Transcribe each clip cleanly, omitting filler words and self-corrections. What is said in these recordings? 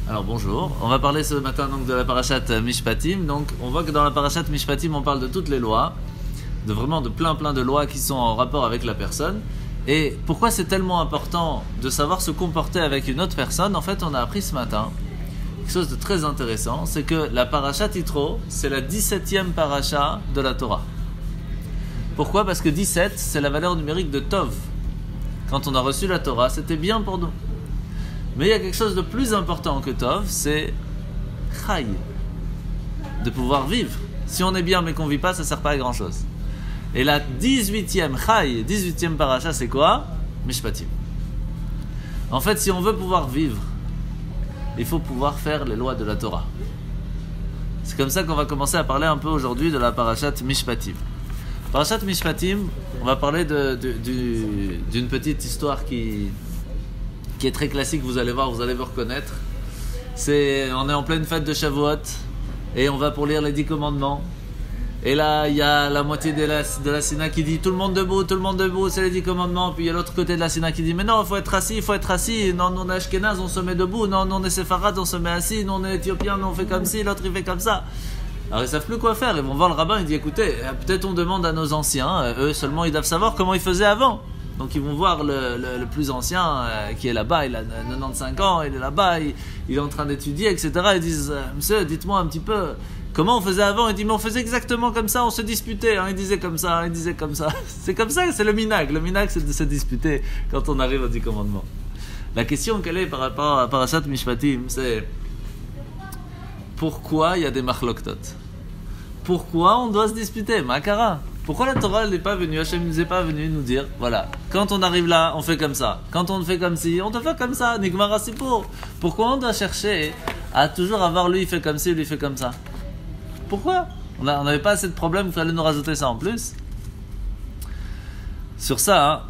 Alors bonjour, on va parler ce matin donc de la parashat Mishpatim. Donc on voit que dans la parashat Mishpatim on parle de toutes les lois, de plein de lois qui sont en rapport avec la personne. Et pourquoi c'est tellement important de savoir se comporter avec une autre personne? En fait on a appris ce matin quelque chose de très intéressant, c'est que la parashat Yitro, c'est la 17e parasha de la Torah. Pourquoi? Parce que 17 c'est la valeur numérique de Tov. Quand on a reçu la Torah, c'était bien pour nous. Mais il y a quelque chose de plus important que Tov, c'est Chai, de pouvoir vivre. Si on est bien mais qu'on ne vit pas, ça ne sert pas à grand chose. Et la 18e Chai, 18e paracha, c'est quoi? Mishpatim. En fait, si on veut pouvoir vivre, il faut pouvoir faire les lois de la Torah. C'est comme ça qu'on va commencer à parler un peu aujourd'hui de la parashat Mishpatim. Parashat Mishpatim, on va parler d'une petite histoire qui est très classique, vous allez voir, vous allez vous reconnaître. On est en pleine fête de Shavuot et on va pour lire les 10 commandements. Et là, il y a la moitié de la Sina qui dit tout le monde debout, c'est les 10 commandements. Puis il y a l'autre côté de la Sina qui dit mais non, il faut être assis. Non, nous on est Ashkenaz, on se met debout. Non, nous on est Séfarade, on se met assis. Nous on est Éthiopiens, nous on fait comme ci, l'autre il fait comme ça. Alors ils savent plus quoi faire. Ils vont voir le rabbin, il dit écoutez, peut-être on demande à nos anciens, eux seulement ils doivent savoir comment ils faisaient avant. Donc ils vont voir le plus ancien qui est là-bas, il a 95 ans, il est là-bas, il est en train d'étudier, etc. Ils disent monsieur, dites-moi un petit peu comment on faisait avant. Il dit mais on faisait exactement comme ça, on se disputait, il disait comme ça, il disait comme ça. C'est comme ça, c'est le minag. Le minag, c'est de se disputer quand on arrive aux 10 commandements. La question quelle est par rapport à Parashat Mishpatim, c'est pourquoi il y a des machloktot? Pourquoi on doit se disputer? Makara. Pourquoi la Torah n'est pas venue, Hachem nous est pas venu nous dire, voilà, quand on arrive là, on fait comme ça. Quand on fait comme ci, on te fait comme ça. Nigmara Sipour. Pourquoi on doit chercher à toujours avoir lui il fait comme ci, lui il fait comme ça? Pourquoi? On n'avait pas assez de problèmes, il fallait nous rajouter ça en plus. Sur ça,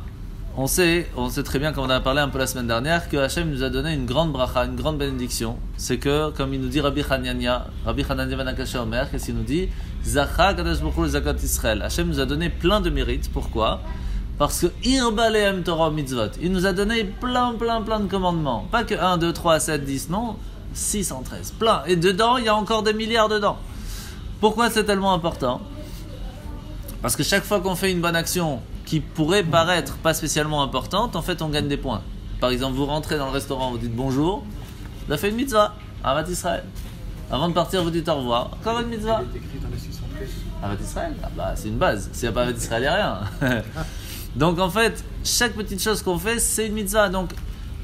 on sait très bien, comme on a parlé un peu la semaine dernière, que Hachem nous a donné une grande bracha, une grande bénédiction. C'est que, comme il nous dit Rabbi Hanania ben Akasha Omer, qu'est-ce qu'il nous dit? Zacha Kadosh Baruch Hu Zakat Israël. Hachem nous a donné plein de mérites. Pourquoi? Parce que Irba Lehem Torah Mitzvot. Il nous a donné plein de commandements. Pas que 1, 2, 3, 7, 10, non. 613. Plein. Et dedans, il y a encore des milliards dedans. Pourquoi c'est tellement important? Parce que chaque fois qu'on fait une bonne action qui pourrait paraître pas spécialement importante, en fait, on gagne des points. Par exemple, vous rentrez dans le restaurant, vous dites bonjour. Vous avez fait une mitzvah. Avat Israël. Avant de partir, vous dites au revoir. Encore une mitzvah. Avat Israël, c'est une base. S'il n'y a pas Avat Israël, il n'y a rien. Donc en fait, chaque petite chose qu'on fait, c'est une mitzvah. Donc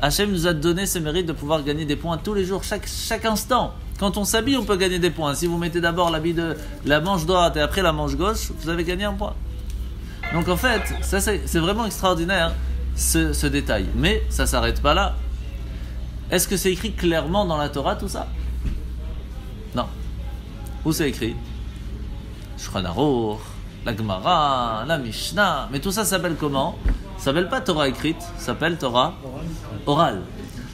Hachem nous a donné ce mérite de pouvoir gagner des points tous les jours, chaque instant. Quand on s'habille, on peut gagner des points. Si vous mettez d'abord l'habit de la manche droite et après la manche gauche, vous avez gagné un point. Donc en fait, ça c'est vraiment extraordinaire ce détail. Mais ça ne s'arrête pas là. Est-ce que c'est écrit clairement dans la Torah tout ça? Non. Où c'est écrit? Shulchan Aruch, la Gemara, la Mishnah. Mais tout ça s'appelle comment? Ça s'appelle pas Torah écrite, ça s'appelle Torah orale.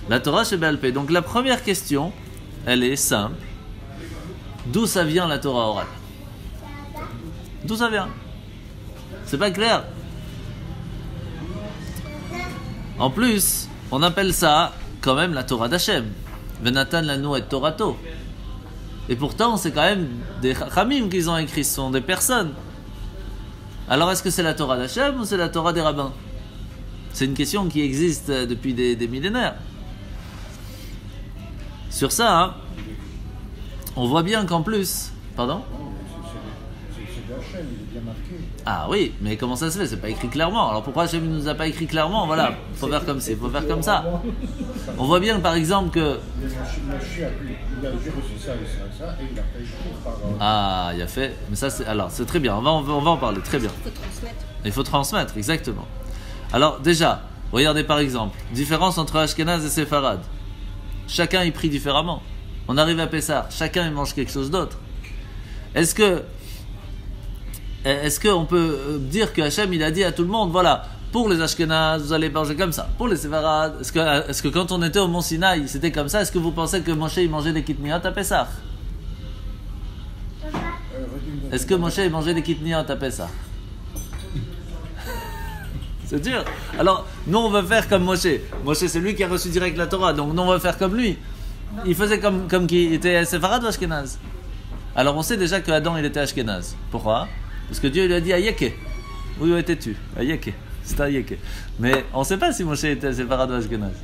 La Torah chez Baal Peh. Donc la première question, elle est simple. D'où ça vient la Torah orale? D'où ça vient? C'est pas clair. En plus, on appelle ça quand même la Torah d'Hachem. Venatan lanu et Torato. Et pourtant, c'est quand même des Chachamim qu'ils ont écrit, ce sont des personnes. Alors, est-ce que c'est la Torah d'Hachem ou c'est la Torah des rabbins? C'est une question qui existe depuis des millénaires. Sur ça, on voit bien qu'en plus... Pardon? C'est d'Hachem, il est bien marqué. Ah oui, mais comment ça se fait? C'est pas écrit clairement. Alors pourquoi Hachem ne nous a pas écrit clairement? Voilà, faut faire comme ci, faut faire comme ça. On voit bien par exemple que... J'ai reçu ça, et il a pas écrit par... Ah, il a fait... Mais ça, c'est très bien, on va en parler, très bien. Il faut transmettre. Il faut transmettre, exactement. Alors déjà, regardez par exemple, différence entre Ashkenaz et Séfarade. Chacun y prie différemment. On arrive à Pessah, chacun il mange quelque chose d'autre. Est-ce qu'on peut dire que Hachem il a dit à tout le monde, voilà, pour les Ashkenaz, vous allez manger comme ça. Pour les Séfarades, est-ce que quand on était au Mont Sinaï, c'était comme ça? Est-ce que vous pensez que Moshe il mangeait des kitniot à Pessah? Est-ce que Moshe il mangeait des kitniot à Pessah? C'est dur. Alors, nous on veut faire comme Moshe. Moshe c'est lui qui a reçu direct la Torah, donc nous on va faire comme lui. il faisait comme qui était séfarade ou ashkénaze. Alors on sait déjà que Adam il était ashkénaze. Pourquoi? Parce que Dieu lui a dit Ayeke. Où étais-tu? Ayeke. C'était Ayeke. Mais on ne sait pas si Moshe était séfarade ou ashkénaze.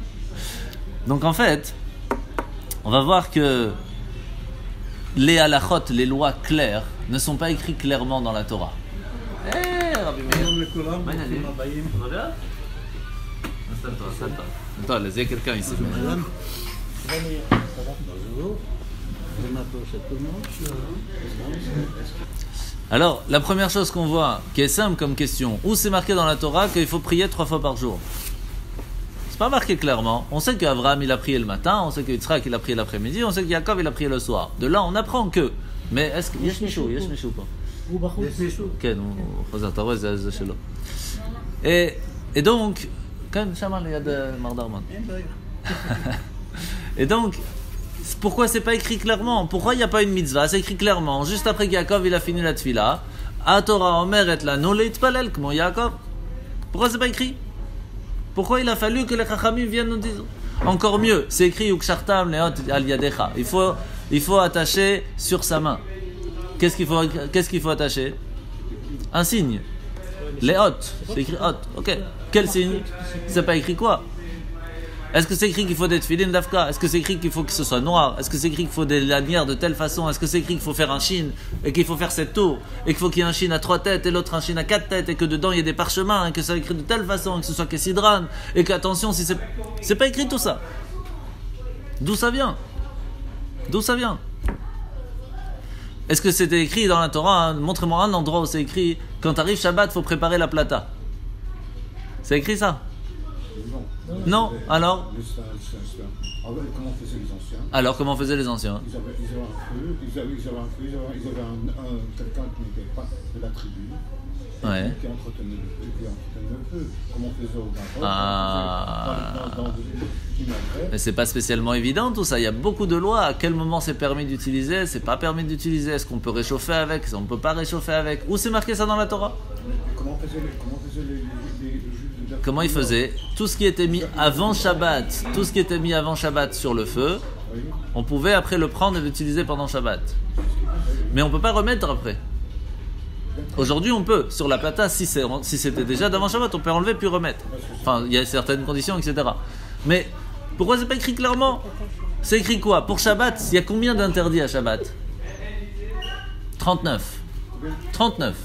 Donc en fait, on va voir que les halachot, les lois claires, ne sont pas écrites clairement dans la Torah. Rabbi Meir. Ça va bien? Installe-toi. Attends, il y a quelqu'un ici. Alors, la première chose qu'on voit, qui est simple comme question, où c'est marqué dans la Torah qu'il faut prier 3 fois par jour? C'est pas marqué clairement. On sait qu'Abraham il a prié le matin, on sait que Yitzhak il a prié l'après-midi, on sait que Yaakov il a prié le soir. De là, on apprend que. Mais est-ce qu'il y a Michou pas? כן, הוא חוזר, אתה רואה, זה שלו. Et donc, כן, שם ליד מר דרמן. Et donc, pourquoi c'est pas écrit clairement? Pourquoi il n'y a pas une mitzvah? C'est écrit clairement. Juste après que Yaakov il a fini la tfila, à Torah Omer et la no leitpalel, comme Yaakov. Pourquoi c'est pas écrit? Pourquoi il a fallu que les chachamim viennent nous dire? Encore mieux, c'est écrit Ukshartam leot al yadecha. Il faut attacher sur sa main. Qu'est-ce qu'il faut attacher? Un signe. Les hôtes. C'est écrit hôte. Ok. Quel signe? C'est pas écrit quoi? Est-ce que c'est écrit qu'il faut des tefillin d'Afka? Est-ce que c'est écrit qu'il faut que ce soit noir? Est-ce que c'est écrit qu'il faut des lanières de telle façon? Est-ce que c'est écrit qu'il faut faire un chine et qu'il faut faire 7 tours? Et qu'il faut qu'il y ait un chine à 3 têtes et l'autre un chine à 4 têtes et que dedans il y ait des parchemins et que ça soit écrit de telle façon et que ce soit Kessidran et qu'attention si c'est pas écrit tout ça. D'où ça vient? Est-ce que c'était écrit dans la Torah? Montrez-moi un endroit où c'est écrit quand arrive Shabbat, il faut préparer la plata. C'est écrit ça? Non. Alors? Comment faisaient les anciens? Alors, comment faisaient les anciens? Ils avaient quelqu'un qui n'était pas de la tribu, Ouais. qui entretenait le feu. Comment on faisait au Maroc? Mais c'est pas spécialement évident tout ça. Il y a beaucoup de lois. À quel moment c'est permis d'utiliser? C'est pas permis d'utiliser. Est-ce qu'on peut réchauffer avec? Est-ce qu'on ne peut pas réchauffer avec? Où c'est marqué ça dans la Torah? Comment faisaient les juifs? Comment ils faisaient? Tout ce qui était mis avant Shabbat, sur le feu, on pouvait après le prendre et l'utiliser pendant Shabbat. Mais on ne peut pas remettre après. Aujourd'hui, on peut. Sur la plata, si c'était déjà d'avant Shabbat, on peut enlever puis remettre. Enfin, il y a certaines conditions, etc. Mais pourquoi c'est pas écrit clairement? C'est écrit quoi? Pour Shabbat, il y a combien d'interdits à Shabbat? 39. 39.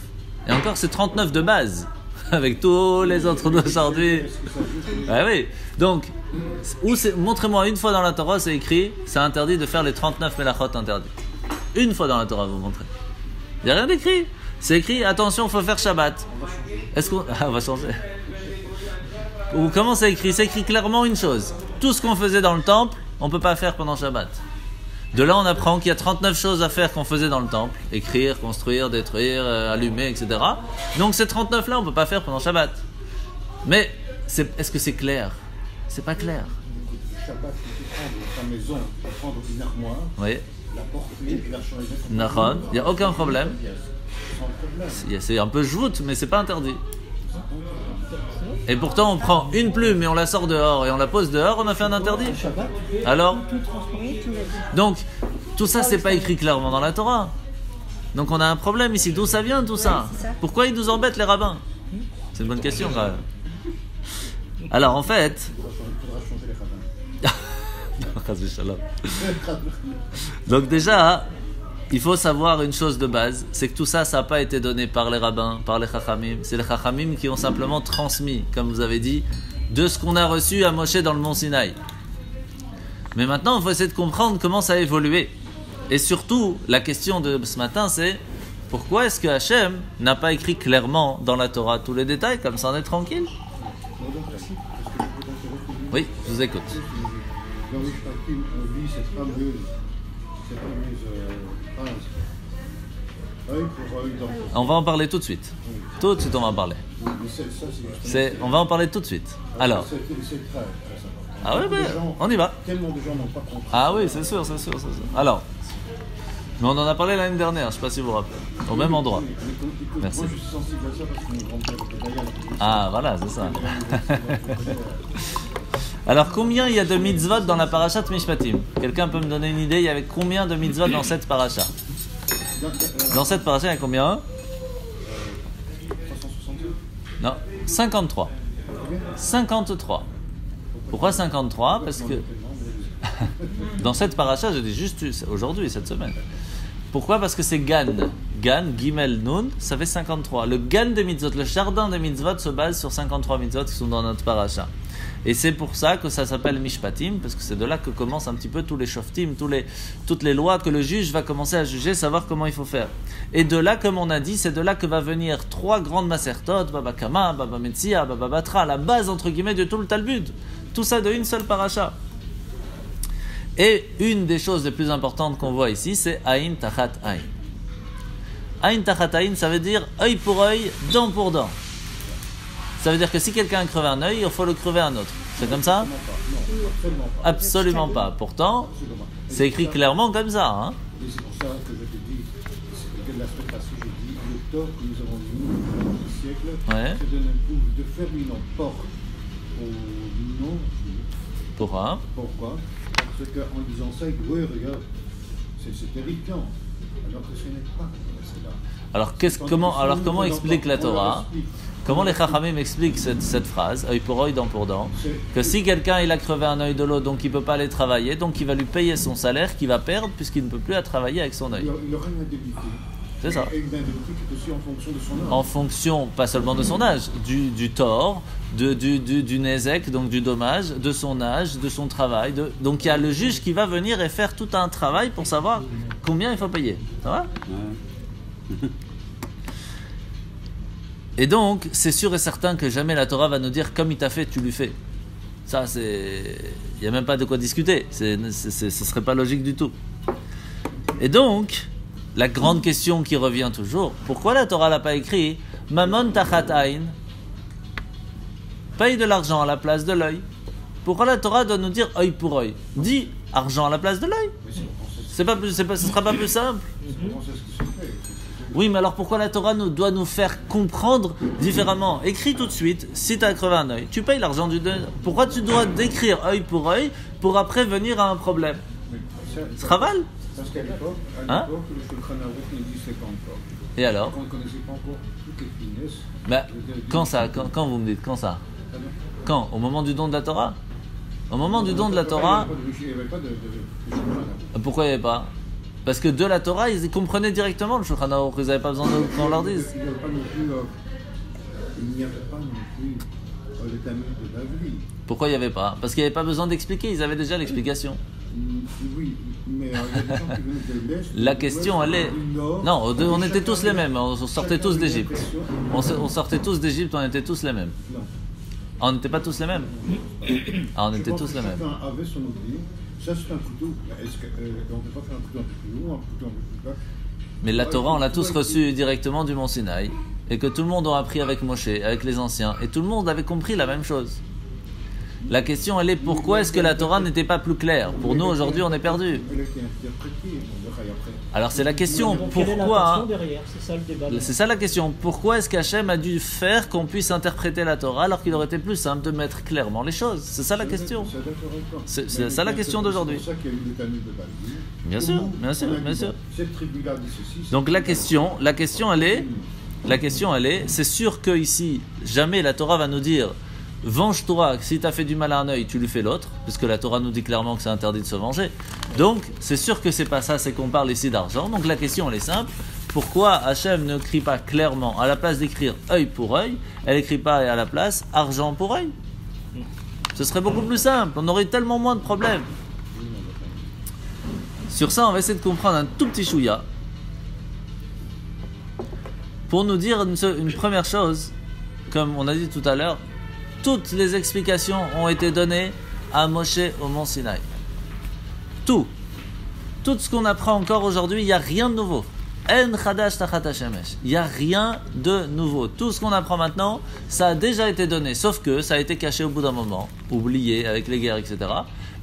Et encore, c'est 39 de base. Avec tous les autres d'aujourd'hui. Ah oui. Donc, montrez-moi une fois dans la Torah, c'est écrit, c'est interdit de faire les 39 melachot interdits. Une fois dans la Torah, vous montrez. Il n'y a rien d'écrit. C'est écrit, attention, il faut faire Shabbat. Est-ce qu'on... Ah, on va changer. Ou comment c'est écrit? C'est écrit clairement une chose. Tout ce qu'on faisait dans le temple, on ne peut pas faire pendant Shabbat. De là, on apprend qu'il y a 39 choses à faire qu'on faisait dans le temple. Écrire, construire, détruire, allumer, etc. Donc ces 39-là, on ne peut pas faire pendant Shabbat. Mais, est-ce que c'est clair? C'est pas clair. Shabbat, tu peux prendre ta maison, tu peux prendre une armoire, oui. la porter et la changer. Il n'y a aucun problème. C'est un peu joute, mais c'est pas interdit. Et pourtant, on prend une plume et on la sort dehors et on la pose dehors, on a fait un interdit. Alors, donc, tout ça, c'est pas écrit clairement dans la Torah. Donc, on a un problème ici. D'où ça vient tout ça? Pourquoi ils nous embêtent les rabbins? C'est une bonne question, quand même. Alors, en fait, donc déjà, il faut savoir une chose de base, c'est que tout ça, ça n'a pas été donné par les rabbins, par les chachamim. C'est les chachamim qui ont simplement transmis, comme vous avez dit, de ce qu'on a reçu à Moshe dans le mont Sinaï. Mais maintenant, il faut essayer de comprendre comment ça a évolué. Et surtout, la question de ce matin, c'est pourquoi est-ce que Hachem n'a pas écrit clairement dans la Torah tous les détails, comme ça on est tranquille? Oui, je vous écoute. Dans les Shpatim, on lit cette fameuse phrase. On va en parler tout de suite. Tout de suite, on va en parler. On va en parler tout de suite. Alors. C'est très important. Ah oui, on y va. Tellement de gens n'ont pas compris. Ah oui, c'est sûr. Alors. Mais on en a parlé l'année dernière, je ne sais pas si vous vous rappelez. Au même endroit. Merci. Moi, je suis sensible à ça parce qu'on rentre avec le Dayan. Ah, voilà, c'est ça. Alors, combien il y a de mitzvot dans la parashat Mishpatim? Quelqu'un peut me donner une idée? Il y avait combien de mitzvot dans cette paracha? Dans cette paracha, il y a combien? 362. Non, 53. 53. Pourquoi 53? Parce que dans cette paracha, je dis juste aujourd'hui, cette semaine. Pourquoi? Parce que c'est Gan. Gan, Gimel, Nun, ça fait 53. Le Gan des mitzvot, le jardin des mitzvot se base sur 53 mitzvot qui sont dans notre paracha. Et c'est pour ça que ça s'appelle Mishpatim, parce que c'est de là que commencent un petit peu tous les shoftim, toutes les lois que le juge va commencer à juger, savoir comment il faut faire. Et de là, comme on a dit, c'est de là que va venir 3 grandes masertot, Baba Kama, Baba Metzia, Baba Batra, la base entre guillemets de tout le Talmud. Tout ça de une seule paracha. Et une des choses les plus importantes qu'on voit ici, c'est Aïn Tachat Aïn. Aïn Tachat Aïn, ça veut dire œil pour œil, dent pour dent. Ça veut dire que si quelqu'un a crevé un œil, il faut le crever un autre. C'est comme ça? Non, absolument pas. Absolument pas. Pourtant, Absolument pas. c'est écrit clairement comme ça. Hein? Et c'est pour ça que je te dis, c'est que la semaine passée, je dis, le tort que nous avons eu au XXe siècle, Ouais. c'est de faire une porte au non-juif. Pourquoi? Pourquoi? Parce qu'en disant ça, ils disent, oui, regarde, c'est terrifiant. Alors que ce n'est pas cela. Alors comment explique la Torah? Comment les Chachamim expliquent cette phrase, œil pour œil, dent pour dent? Que si quelqu'un il a crevé un œil de l'autre, donc il ne peut pas aller travailler, donc il va lui payer son salaire qu'il va perdre puisqu'il ne peut plus aller travailler avec son œil. Il aura une indemnité. C'est ça. Et une indemnité qui est aussi en fonction de son âge. En fonction, pas seulement de son âge, du tort, du nezek, donc du dommage, de son âge, de son travail. Donc il y a le juge qui va venir et faire tout un travail pour savoir combien il faut payer. Ça va? Et donc, c'est sûr et certain que jamais la Torah va nous dire comme il t'a fait, tu lui fais. Ça, c'est. Il n'y a même pas de quoi discuter. Ce ne serait pas logique du tout. Et donc, la grande question qui revient toujours, pourquoi la Torah l'a pas écrit Mamon tachat ayn, paye de l'argent à la place de l'œil? Pourquoi la Torah doit nous dire œil pour œil? Dis argent à la place de l'œil. Ce sera pas plus simple. Oui, mais alors pourquoi la Torah doit nous faire comprendre différemment? Écris tout de suite, si tu as crevé un œil, tu payes l'argent du deuil. Pourquoi tu dois décrire œil pour après venir à un problème? C'est Chaval. Parce qu'à l'époque, Hein? le Shulchan Aruch n'existait pas encore. Et alors? On ne connaissait pas encore toutes les finesses. Ben, quand vous me dites, quand ça? Quand? Au moment du don de la Torah? Au moment du don de la Torah, Il n'y avait pas de Shulchan Aruch. pourquoi il n'y avait pas? Parce que de la Torah, ils comprenaient directement le Shulchan Aruch, ils n'avaient pas besoin qu'on leur dise. Il n'y avait pas non plus le Talmud de Bavli. Pourquoi il n'y avait pas? Parce qu'il n'y avait pas besoin d'expliquer, ils avaient déjà l'explication. Oui, mais il y a des gens qui venaient de l'Est. La question, elle est... Non, on était tous les mêmes, on sortait tous d'Égypte. On sortait tous d'Égypte, on était tous les mêmes. Non. Ah, on n'était pas tous les mêmes? Ah, on était tous les mêmes. Chacun avait son outil. Ça, c'est un couteau. Est-ce qu'on ne peut pas faire un couteau un peu plus long, un couteau un peu plus bas? Mais la Torah, on l'a tous reçue directement du Mont Sinaï, et que tout le monde a appris avec Moshe, avec les anciens, et tout le monde avait compris la même chose. La question, elle est pourquoi est-ce que la Torah n'était pas plus claire? Pour nous, aujourd'hui, on est perdu. Elle a été interprétée, on verra après. Alors c'est la question, Donc, quelle est pourquoi? l'intention derrière? C'est ça le débat. C'est ça la question. Pourquoi est-ce qu'Hachem a dû faire qu'on puisse interpréter la Torah alors qu'il aurait été plus simple de mettre clairement les choses? C'est ça la question. C'est ça la question d'aujourd'hui. C'est pour ça qu'il y a eu le Talmud de Bavli. Bien sûr, bien sûr, bien sûr. Cette tribu-là dit ceci. Donc la question elle est, c'est sûr que ici, jamais la Torah va nous dire venge-toi, si tu as fait du mal à un œil, tu lui fais l'autre, puisque la Torah nous dit clairement que c'est interdit de se venger. Donc, c'est sûr que c'est pas ça, c'est qu'on parle ici d'argent. Donc la question elle est simple, pourquoi Hachem ne écrit pas clairement, à la place d'écrire œil pour œil, elle écrit pas à la place argent pour œil? Ce serait beaucoup plus simple, on aurait tellement moins de problèmes. Sur ça, on va essayer de comprendre un tout petit chouïa pour nous dire une première chose, comme on a dit tout à l'heure, toutes les explications ont été données à Moshe au Mont Sinaï. Tout ce qu'on apprend encore aujourd'hui, il n'y a rien de nouveau. En chadash tachat hashemesh. Il n'y a rien de nouveau. Tout ce qu'on apprend maintenant, ça a déjà été donné, sauf que ça a été caché au bout d'un moment, oublié avec les guerres, etc.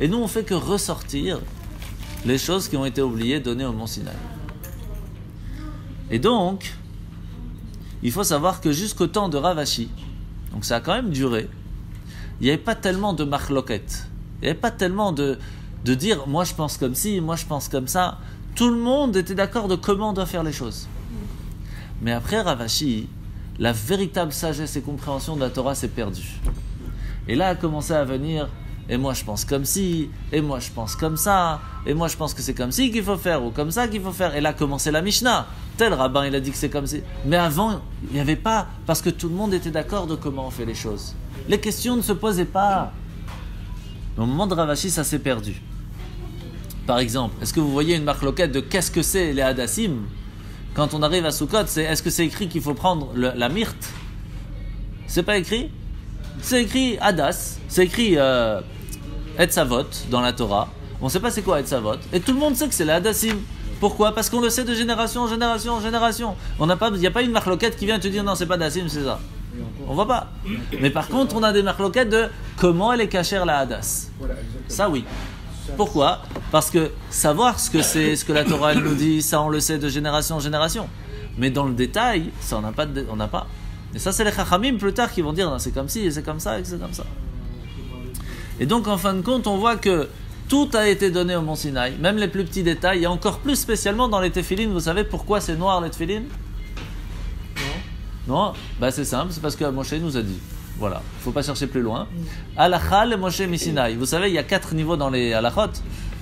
Et nous, on fait que ressortir les choses qui ont été oubliées, données au Mont Sinaï. Et donc, il faut savoir que jusqu'au temps de Rav Ashi, donc ça a quand même duré, il n'y avait pas tellement de marloquettes. Il n'y avait pas tellement de dire, moi je pense comme ci, moi je pense comme ça. Tout le monde était d'accord de comment on doit faire les choses. Mais après Rav Ashi, la véritable sagesse et compréhension de la Torah s'est perdue. Et là a commencé à venir, et moi je pense comme ci, et moi je pense comme ça, et moi je pense que c'est comme ci qu'il faut faire, ou comme ça qu'il faut faire. Et là a commencé la Mishnah. Tel rabbin il a dit que c'est comme ci. Mais avant, il n'y avait pas, parce que tout le monde était d'accord de comment on fait les choses. Les questions ne se posaient pas. Au moment de Rav Ashi, ça s'est perdu. Par exemple, est-ce que vous voyez une marloquette de qu'est-ce que c'est les hadassim? Quand on arrive à Sukkot, est-ce que c'est écrit qu'il faut prendre la myrte? C'est pas écrit? C'est écrit Hadas, c'est écrit Etzavot dans la Torah. On ne sait pas c'est quoi Etzavot. Et tout le monde sait que c'est la Hadassim. Pourquoi? Parce qu'on le sait de génération en génération en génération. Il n'y a pas une marloquette qui vient te dire non, c'est pas Hadassim, c'est ça. On voit pas. Mais par contre, on a des marloquettes de comment elle est cachère la Hadas. Ça oui. Pourquoi? Parce que savoir ce que c'est, ce que la Torah elle nous dit, ça on le sait de génération en génération. Mais dans le détail, ça on n'a pas. Et ça c'est les Chachamim plus tard qui vont dire non, c'est comme ci, c'est comme ça, et c'est comme ça. Et donc en fin de compte, on voit que tout a été donné au Mont Sinaï, même les plus petits détails, et encore plus spécialement dans les téphilines. Vous savez pourquoi c'est noir les téphilines? Non, c'est simple, c'est parce que Moshe nous a dit. Voilà, il ne faut pas chercher plus loin. Halakha le Moshe Misinaï. Vous savez, il y a 4 niveaux dans les halachot.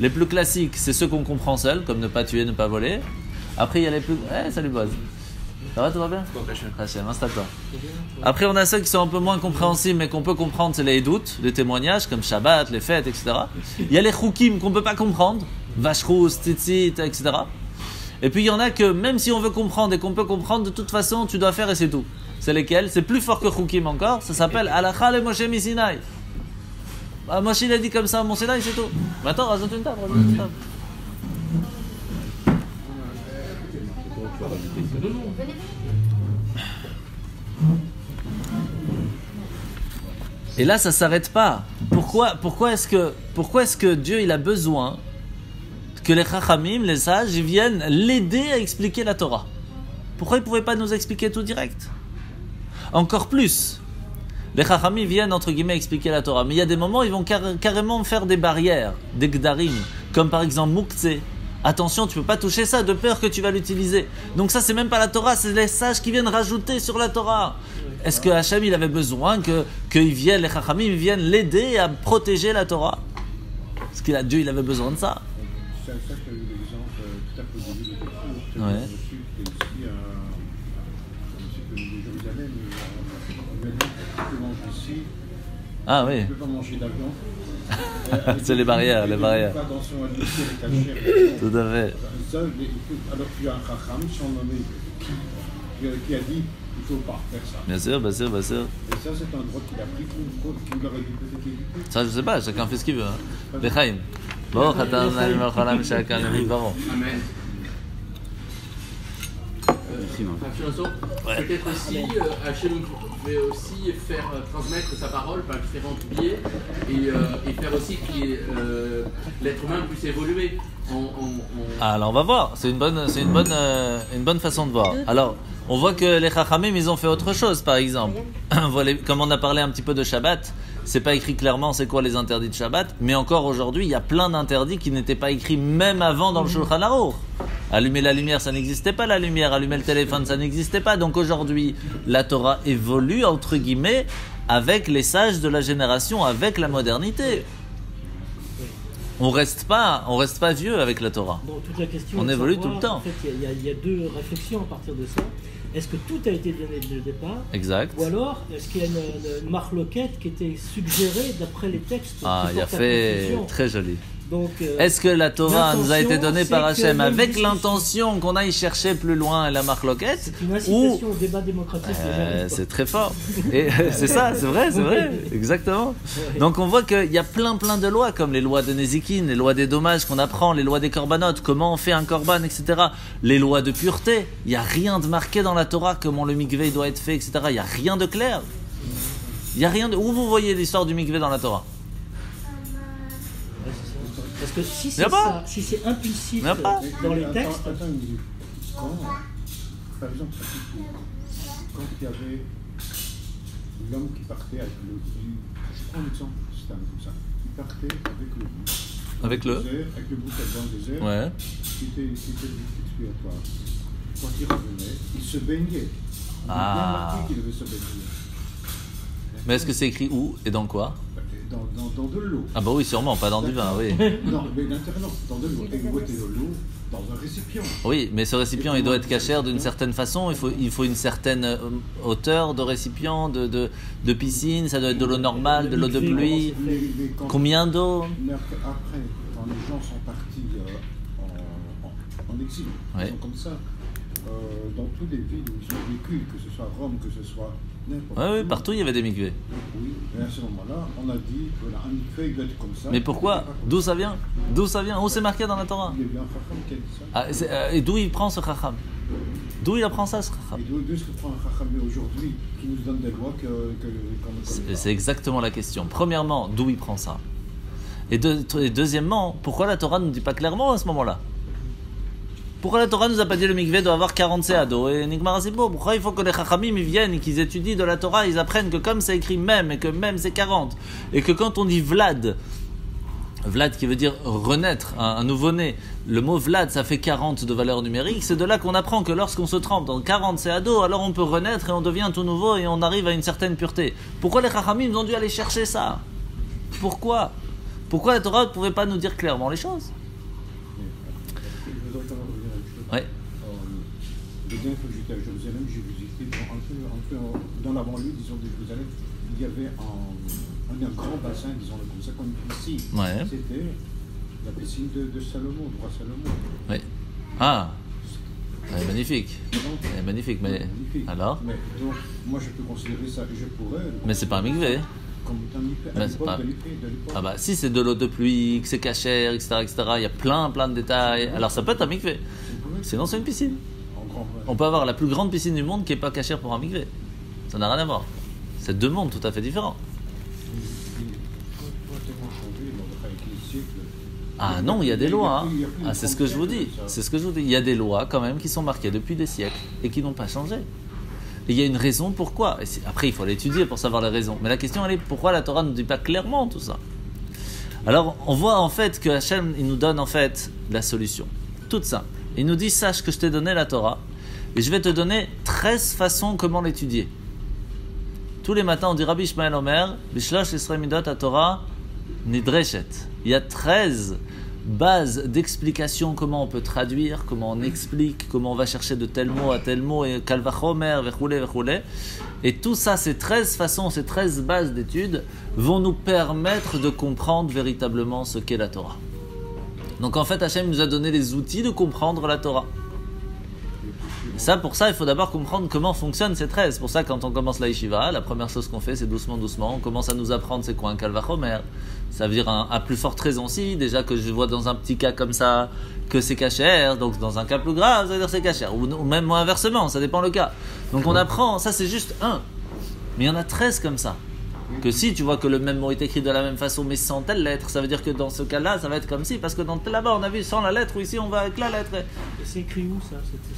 Les plus classiques, c'est ceux qu'on comprend seuls, comme ne pas tuer, ne pas voler. Après, il y a les plus... salut Boaz. Ça va, tout va bien? Hachem, installe-toi. Après, on a ceux qui sont un peu moins compréhensibles, mais qu'on peut comprendre, c'est les doutes, les témoignages, comme Shabbat, les fêtes, etc. Il y a les choukim qu'on ne peut pas comprendre, Vacherous, Tzitzit, etc. Et puis, il y en a que, même si on veut comprendre et qu'on peut comprendre, de toute façon, tu dois faire et c'est tout. C'est lesquels? C'est plus fort que choukim encore, ça s'appelle Halakha le Moshe Misinaï. Moshe, il a dit comme ça, mon Sinaï, c'est tout. Maintenant, rajoute une table, Et là, ça s'arrête pas. Pourquoi est-ce que Dieu il a besoin que les Chachamim, les sages, ils viennent l'aider à expliquer la Torah? Pourquoi ils ne pouvaient pas nous expliquer tout direct? Encore plus, les Chachamim viennent entre guillemets expliquer la Torah, mais il y a des moments où ils vont carrément faire des barrières, des gdarim, comme par exemple Mouktsé. Attention, tu ne peux pas toucher ça de peur que tu vas l'utiliser. Donc ça, c'est même pas la Torah, c'est les sages qui viennent rajouter sur la Torah. Est-ce que Hachem, il avait besoin qu'ils viennent, les Chachamim, ils viennent l'aider à protéger la Torah? Parce que Dieu, il avait besoin de ça. C'est ça que j'ai eu l'exemple tout à fait au début de cours. Ouais. Je suis ici à Jérusalem, on m'a dit que tu manges ici, Ah oui. tu ne peux pas manger d'avion. C'est les barrières, les barrières. Fais attention à l'unité, les cachets. Tout à fait. Alors tu as un Chacham surnommé qui a dit il ne faut pas faire ça. Bien sûr. Et ça, c'est un droit qu'il a pris qu'il aurait dû peut-être éviter. Ça, je sais pas, chacun fait ce qu'il veut. L'Echaim. Bon, chacun Amen. Peut-être aussi, Hachem pouvait aussi faire transmettre sa parole par différents biais et faire aussi que l'être humain puisse évoluer. Alors on va voir, c'est une bonne façon de voir. Alors, on voit que les Chachamim, ils ont fait autre chose, par exemple. Comme on a parlé un petit peu de Shabbat, c'est pas écrit clairement c'est quoi les interdits de Shabbat, mais encore aujourd'hui, il y a plein d'interdits qui n'étaient pas écrits même avant dans le Shulchan Aruch. Allumer la lumière, ça n'existait pas la lumière. Allumer le téléphone, ça n'existait pas. Donc aujourd'hui, la Torah évolue, entre guillemets, avec les sages de la génération, avec la modernité. On reste pas vieux avec la Torah. Bon, toute la question on évolue tout le temps. En fait, il y a deux réflexions à partir de ça. Est-ce que tout a été donné dès le départ? Exact. Ou alors, est-ce qu'il y a une marloquette qui était suggérée d'après les textes? Il y a fait très joli. Donc, est-ce que la Torah nous a été donnée par Hachem avec l'intention qu'on aille chercher plus loin la marloquette? C'est une incitation au débat démocratique. C'est très fort. Et c'est ça, c'est vrai, exactement. Donc on voit qu'il y a plein de lois, comme les lois de Nézikin, les lois des dommages qu'on apprend, les lois des corbanotes, comment on fait un corban, etc. Les lois de pureté. Il n'y a rien de marqué dans la Torah, comment le mikvé doit être fait, etc. Il n'y a rien de clair. Il y a rien de... Où vous voyez l'histoire du mikvé dans la Torah? Parce que si c'est ça, si c'est impulsif dans les textes... Attends une minute. Par exemple, quand il y avait l'homme qui partait avec le Je prends l'exemple simple comme ça. Il partait avec le bout. Avec le Désert, avec le bout dans le désert, Ouais. qui était le but expiatoire. Quand il revenait, il se baignait. Il a Ah. bien marqué qu'il devait se baigner. Mais est-ce que c'est écrit où et dans quoi? Dans de l'eau. Ah bah oui, sûrement, pas dans du vin, oui. Non, mais l'intérieur, non, dans de l'eau. Et où était de l'eau? Dans un récipient. Oui, mais ce récipient, il doit être cachère d'une certaine façon. Il faut une certaine hauteur de récipient, de piscine. Ça doit être de l'eau normale, de l'eau de pluie. Quand- Combien d'eau? Après, quand les gens sont partis en exil, Ouais. ils sont comme ça, dans toutes les villes où ils ont vécu, que ce soit Rome, que ce soit n'importe Oui, où. partout il y avait des mikvés. Oui, et à ce moment-là, on a dit, voilà, un mikvé, il doit être comme ça. Mais pourquoi? D'où ça vient? D'où ça vient? Où c'est marqué dans la Torah? Il y a bien un chacham qui a dit ça. Et d'où il prend ce chacham? D'où il apprend ça, ce chacham? Et d'où est-ce que prend un chacham aujourd'hui qui nous donne des lois qu'on ne connaît pas? C'est exactement la question. Premièrement, d'où il prend ça? Et deuxièmement, pourquoi la Torah ne nous dit pas clairement à ce moment-là? Pourquoi la Torah nous a pas dit le mikvé doit avoir 40 séados et Nigmar Asibo? Pourquoi il faut que les chachamim ils viennent et qu'ils étudient de la Torah, ils apprennent que comme c'est écrit même et que même c'est 40 et que quand on dit Vlad qui veut dire renaître, un nouveau-né, le mot Vlad ça fait 40 de valeur numérique, c'est de là qu'on apprend que lorsqu'on se trempe dans 40 séados, alors on peut renaître et on devient tout nouveau et on arrive à une certaine pureté. Pourquoi les chachamim ont dû aller chercher ça? Pourquoi la Torah ne pouvait pas nous dire clairement les choses? Je voudrais quand même revenir à une chose. Ouais. La dernière fois que j'étais à Jérusalem, j'ai visité un peu dans la banlieue, disons, de Jérusalem, il y avait un grand bassin, disons-le comme ça, comme une piscine. Ouais. C'était la piscine de Salomon, du roi Salomon. Oui. Ah, elle est magnifique. Donc, Elle est magnifique, mais magnifique. alors? Mais donc, moi je peux considérer ça, je pourrais. Mais c'est pas un mikvé. Comme un mikvé, Mais à c'est l'époque pas- de l'époque. Ah bah si c'est de l'eau de pluie, que c'est cachère, etc., il y a plein de détails. Alors ça peut être un mikvé. Je pourrais, Sinon c'est une piscine. en grand vrai. On peut avoir la plus grande piscine du monde qui est pas cachère pour un mikvé. Ça n'a rien à voir. C'est deux mondes tout à fait différents. Complètement changé, avec les siècles. Ah non, il y a des lois. Il y a Hein. plus de Ah, c'est ce que je vous dis. frontières, ça. C'est ce que je vous dis. Il y a des lois quand même qui sont marquées depuis des siècles et qui n'ont pas changé. Et il y a une raison pourquoi. Après, il faut l'étudier pour savoir la raison. Mais la question, elle est pourquoi la Torah ne nous dit pas clairement tout ça? Alors, on voit en fait que Hachem, il nous donne en fait la solution. Toute simple. Il nous dit, sache que je t'ai donné la Torah et je vais te donner 13 façons comment l'étudier. Tous les matins, on dit Rabbi Ishmael Omer, Bishlosh Esrei Midot HaTorah Nidreshet. Il y a 13 bases d'explication comment on peut traduire, comment on explique, comment on va chercher de tel mot à tel mot, et Kalvachomer, Vechoulé. Et tout ça, ces 13 façons, ces 13 bases d'études vont nous permettre de comprendre véritablement ce qu'est la Torah. Donc en fait, Hachem nous a donné les outils de comprendre la Torah. Ça, pour ça, il faut d'abord comprendre comment fonctionnent ces 13. Pour ça, quand on commence la yeshiva, la première chose qu'on fait, c'est doucement, on commence à nous apprendre c'est quoi un kalvachomer. Ça veut dire à plus forte raison si, déjà que je vois dans un petit cas comme ça que c'est cachère, donc dans un cas plus grave, ça veut dire c'est cachère. Ou même inversement, ça dépend le cas. Donc on apprend, ça c'est juste un. Mais il y en a 13 comme ça. Que si tu vois que le même mot est écrit de la même façon mais sans telle lettre, ça veut dire que dans ce cas-là, ça va être comme si, parce que là-bas on a vu sans la lettre, ou ici on va avec la lettre. Et c'est écrit où ça,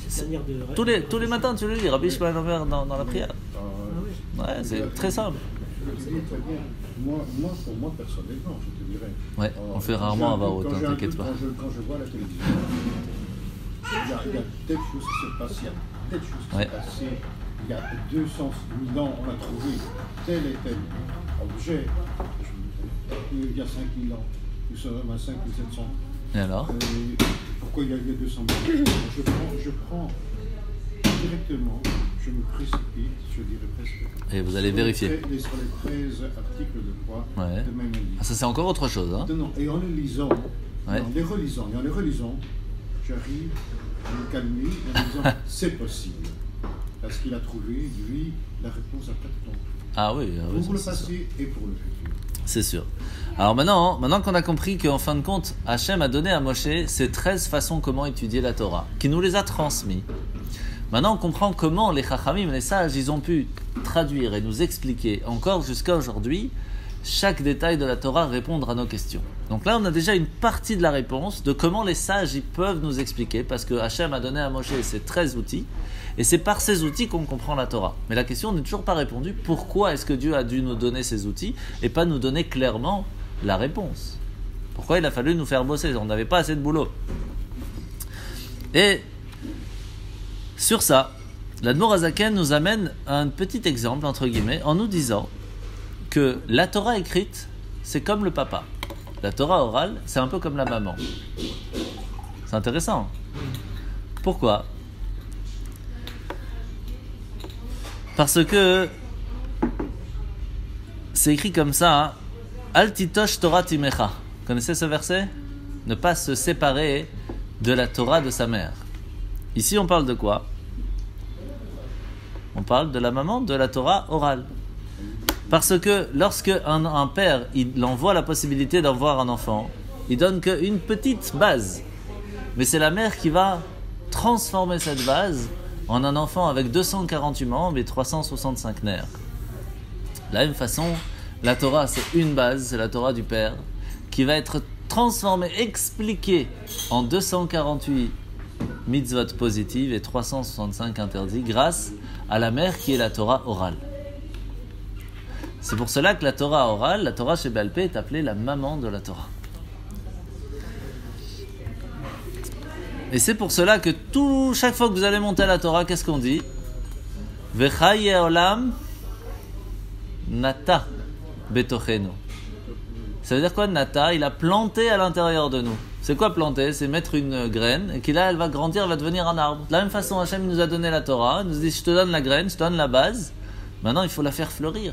cette manière de... Tous les matins tu le lis, Rabbi Ishmael Omer dans la prière. Ah oui. Ouais, c'est très simple. Je le dis très bien. Pour moi, personnellement, je te dirais. Ouais, on fait rarement à voix haute, Quand hein, j'ai un t'inquiète doute, pas. Quand je vois la télévision, il y a telle chose qui s'est passée, il y a telle chose qui Ouais. s'est passée. Il y a 200 000 ans, on a trouvé tel et tel objet. Il y a 5 000 ans, nous sommes à 5 700. Et alors Pourquoi il y a 200 000 ans je prends directement, je me précipite, je dirais presque. Et vous allez vérifier. Sur les 13 articles de foi Ouais. de même livre. Ah, ça c'est encore autre chose. Hein. Non, et en les lisant, Ouais. en les relisant, j'arrive à me calmer en me disant c'est possible. Parce qu'il a trouvé, lui, la réponse à tout. Ah oui, Pour le c'est sûr. passé et pour le futur. C'est sûr. Alors maintenant qu'on a compris qu'en fin de compte, Hachem a donné à Moshe ces 13 façons comment étudier la Torah, qui nous les a transmis. Maintenant on comprend comment les Chachamim, les sages, ils ont pu traduire et nous expliquer encore jusqu'à aujourd'hui chaque détail de la Torah, répondre à nos questions. Donc là, on a déjà une partie de la réponse de comment les sages ils peuvent nous expliquer, parce que Hachem a donné à Moshe ces 13 outils, et c'est par ces outils qu'on comprend la Torah. Mais la question n'est toujours pas répondue. Pourquoi est-ce que Dieu a dû nous donner ces outils et pas nous donner clairement la réponse? Pourquoi il a fallu nous faire bosser? On n'avait pas assez de boulot. Et sur ça, l'Admor Hazaken nous amène un petit exemple, entre guillemets, en nous disant que la Torah écrite, c'est comme le papa. La Torah orale, c'est un peu comme la maman. C'est intéressant. Pourquoi? Parce que c'est écrit comme ça, Al titosh Torah timecha. Vous connaissez ce verset? Ne pas se séparer de la Torah de sa mère. Ici, on parle de quoi? On parle de la maman, de la Torah orale. Parce que lorsque un père il envoie la possibilité d'avoir un enfant, il donne qu'une petite base. Mais c'est la mère qui va transformer cette base en un enfant avec 248 membres et 365 nerfs. De la même façon, la Torah c'est une base, c'est la Torah du père, qui va être transformée, expliquée en 248 mitzvot positives et 365 interdits grâce à la mère qui est la Torah orale. C'est pour cela que la Torah orale, la Torah chez Baal Pé, est appelée la maman de la Torah. Et c'est pour cela que chaque fois que vous allez monter à la Torah, qu'est-ce qu'on dit? Vechaye olam nata betochenu. Ça veut dire quoi, nata? Il a planté à l'intérieur de nous. C'est quoi planter? C'est mettre une graine et qui là, elle va grandir, elle va devenir un arbre. De la même façon, Hachem nous a donné la Torah, il nous dit je te donne la graine, je te donne la base. Maintenant, il faut la faire fleurir.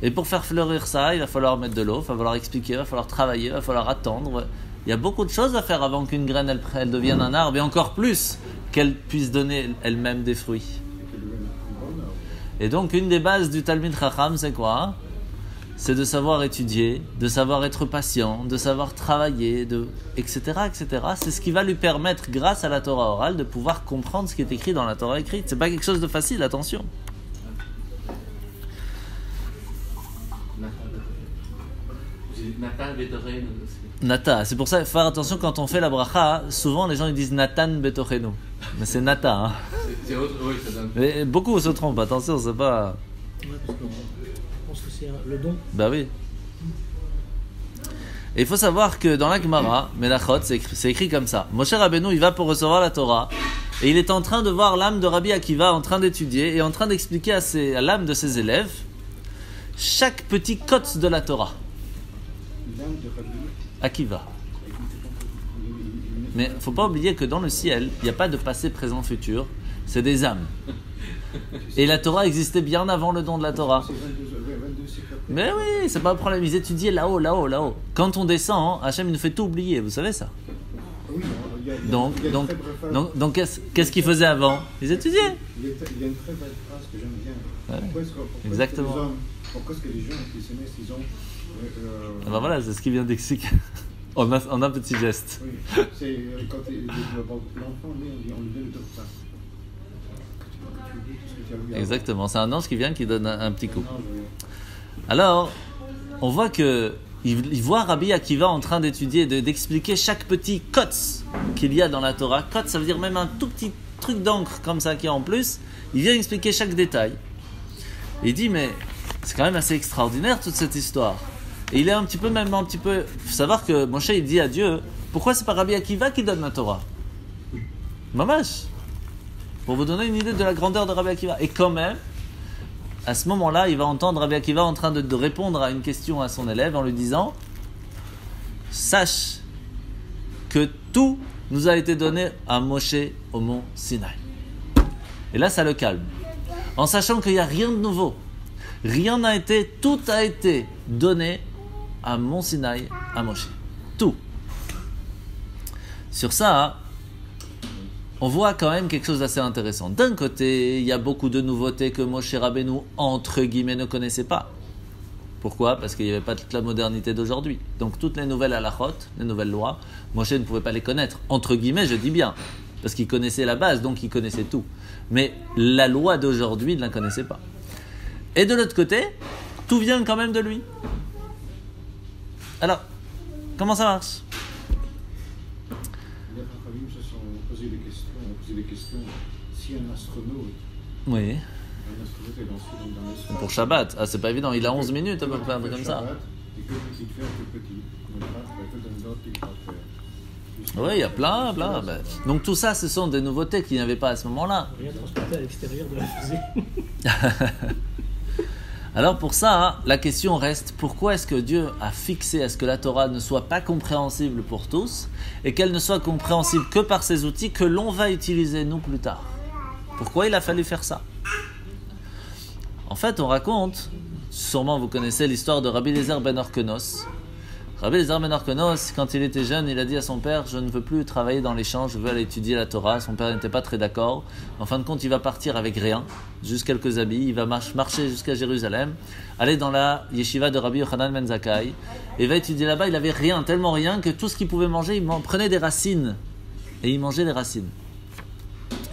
Et pour faire fleurir ça, il va falloir mettre de l'eau, il va falloir expliquer, il va falloir travailler, il va falloir attendre. Il y a beaucoup de choses à faire avant qu'une graine elle devienne un arbre et encore plus qu'elle puisse donner elle-même des fruits. Et donc une des bases du Talmid Chacham c'est quoi? C'est de savoir étudier, de savoir être patient, de savoir travailler, etc., etc. C'est ce qui va lui permettre, grâce à la Torah orale, de pouvoir comprendre ce qui est écrit dans la Torah écrite. C'est pas quelque chose de facile, attention. Nata, c'est pour ça, faire attention quand on fait la bracha, souvent les gens ils disent Natan betochenu. Mais c'est Nata. Hein. C'est autre, oui, ça donne. Mais beaucoup se trompent, attention, c'est pas. Ouais, parce qu'on pense que c'est le don. Bah oui. Et il faut savoir que dans la Gemara, Melachot, c'est écrit comme ça. Moshe Rabbeinu, il va pour recevoir la Torah, et il est en train de voir l'âme de Rabbi Akiva en train d'étudier, et en train d'expliquer à l'âme de ses élèves chaque petit cote de la Torah. Akiva. Mais il ne faut pas oublier que dans le ciel, il n'y a pas de passé, présent, futur, c'est des âmes. Et la Torah existait bien avant le don de la Torah. Mais oui, c'est pas un problème, ils étudiaient là-haut, là-haut, là-haut. Quand on descend, Hachem nous fait tout oublier, vous savez ça? Donc qu'est-ce qu'ils faisaient avant? Ils étudiaient. Il y a une très belle phrase que j'aime bien. Ouais. Pourquoi Exactement. est-ce que les gens qui s'aiment, ils ont... Alors voilà, c'est ce qu'il vient d'expliquer. On a un petit geste. Oui, c'est quand l'enfant naît, on lui donne ça. Exactement, c'est un ange qui vient qui donne un petit coup. Alors, on voit que il voit Rabbi Akiva en train d'étudier, d'expliquer chaque petit kotz qu'il y a dans la Torah. Kotz, ça veut dire même un tout petit truc d'encre comme ça qui est en plus. Il vient expliquer chaque détail. Il dit, mais c'est quand même assez extraordinaire toute cette histoire. Et il est un petit peu, faut savoir que Moshe il dit à Dieu, pourquoi c'est pas Rabbi Akiva qui donne la Torah? Mamash. Pour vous donner une idée de la grandeur de Rabbi Akiva. Et quand même, à ce moment-là, il va entendre Rabbi Akiva en train de répondre à une question à son élève en lui disant « Sache que tout nous a été donné à Moshe au mont Sinaï. » Et là, ça le calme. En sachant qu'il n'y a rien de nouveau. Rien n'a été, tout a été donné à mont Sinaï, à Moshe. Tout. Sur ça, on voit quand même quelque chose d'assez intéressant. D'un côté, il y a beaucoup de nouveautés que Moshe Rabbeinu, entre guillemets, ne connaissait pas. Pourquoi? Parce qu'il n'y avait pas toute la modernité d'aujourd'hui. Donc toutes les nouvelles halachot, les nouvelles lois, Moshe ne pouvait pas les connaître. Entre guillemets, je dis bien. Parce qu'il connaissait la base, donc il connaissait tout. Mais la loi d'aujourd'hui, il ne la connaissait pas. Et de l'autre côté, tout vient quand même de lui. Alors, Comment ça marche? Les Rachamim se sont posé des questions. Si un astronaute Oui. est lancé dans l'espace. Pour Shabbat. Ah, c'est pas évident. Il a 11 minutes à peu près, un truc comme ça. Et que petit faire que petit. Donc là, il peut donner d'autres qu'il va faire. Oui, il y a plein. Ben, donc tout ça, ce sont des nouveautés qu'il n'y avait pas à ce moment-là. Rien transporté à l'extérieur de la fusée. Alors pour ça, la question reste, pourquoi est-ce que Dieu a fixé à ce que la Torah ne soit pas compréhensible pour tous et qu'elle ne soit compréhensible que par ces outils que l'on va utiliser nous plus tard? Pourquoi il a fallu faire ça? En fait, on raconte, sûrement vous connaissez l'histoire de Rabbi Eliezer ben Orkenos. Rabbi Eliezer ben Orkenos, quand il était jeune, il a dit à son père, je ne veux plus travailler dans les champs, je veux aller étudier la Torah. Son père n'était pas très d'accord. En fin de compte, il va partir avec rien, juste quelques habits. Il va marcher jusqu'à Jérusalem, aller dans la yeshiva de Rabbi Yochanan ben Zakkai, et va étudier là-bas. Il avait rien, tellement rien, que tout ce qu'il pouvait manger, il prenait des racines. Et il mangeait les racines.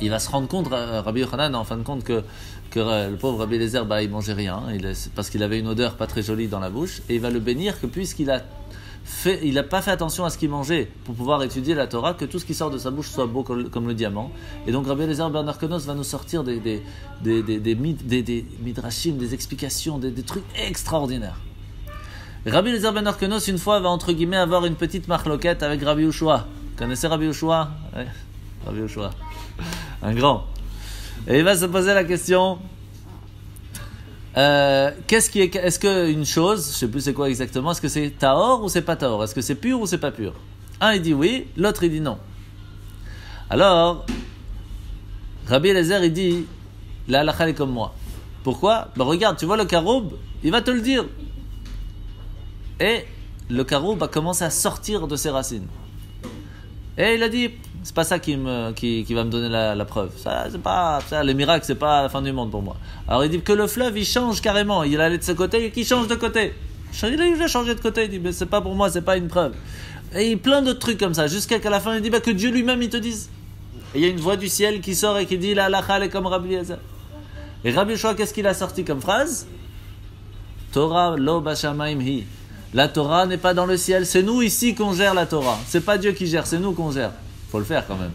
Il va se rendre compte, Rabbi Yochanan, en fin de compte, que le pauvre Rabbi Eliezer, il mangeait rien, parce qu'il avait une odeur pas très jolie dans la bouche, et il va le bénir que puisqu'il n'a pas fait attention à ce qu'il mangeait pour pouvoir étudier la Torah, que tout ce qui sort de sa bouche soit beau comme le diamant. Et donc Rabbi Eliezer ben Orkenos va nous sortir des midrashim, des explications, des trucs extraordinaires. Rabbi Eliezer ben Orkenos, une fois, va entre guillemets avoir une petite marloquette avec Rabbi Yehoshua. Vous connaissez Rabbi Yehoshua? Oui, Rabbi Yehoshua. Un grand. Et il va se poser la question, est-ce qu'une chose, je ne sais plus c'est quoi exactement, est-ce que c'est tahor ou c'est pas tahor? Est-ce que c'est pur ou c'est pas pur? Un il dit oui, l'autre il dit non. Alors, Rabbi Eliezer il dit, la halakha est comme moi. Pourquoi? Regarde, tu vois le caroub, il va te le dire. Et le caroub va commencer à sortir de ses racines. Et il a dit, c'est pas ça qui va me donner la preuve. Ça, c'est pas ça, les miracles, c'est pas la fin du monde pour moi. Alors il dit que le fleuve, il change carrément. Il allait de ce côté et qu'il change de côté. Il a changé de côté. Il dit, mais c'est pas pour moi, c'est pas une preuve. Et plein d'autres trucs comme ça, jusqu'à la fin, il dit que Dieu lui-même, il te dise. Et il y a une voix du ciel qui sort et qui dit, la halakha est comme Rabbi Eliezer. Et Rabbi Yehoshua, qu'est-ce qu'il a sorti comme phrase? Torah lo bashamayim hi. La Torah n'est pas dans le ciel, c'est nous ici qu'on gère la Torah. C'est pas Dieu qui gère, c'est nous qu'on gère. Faut le faire quand même.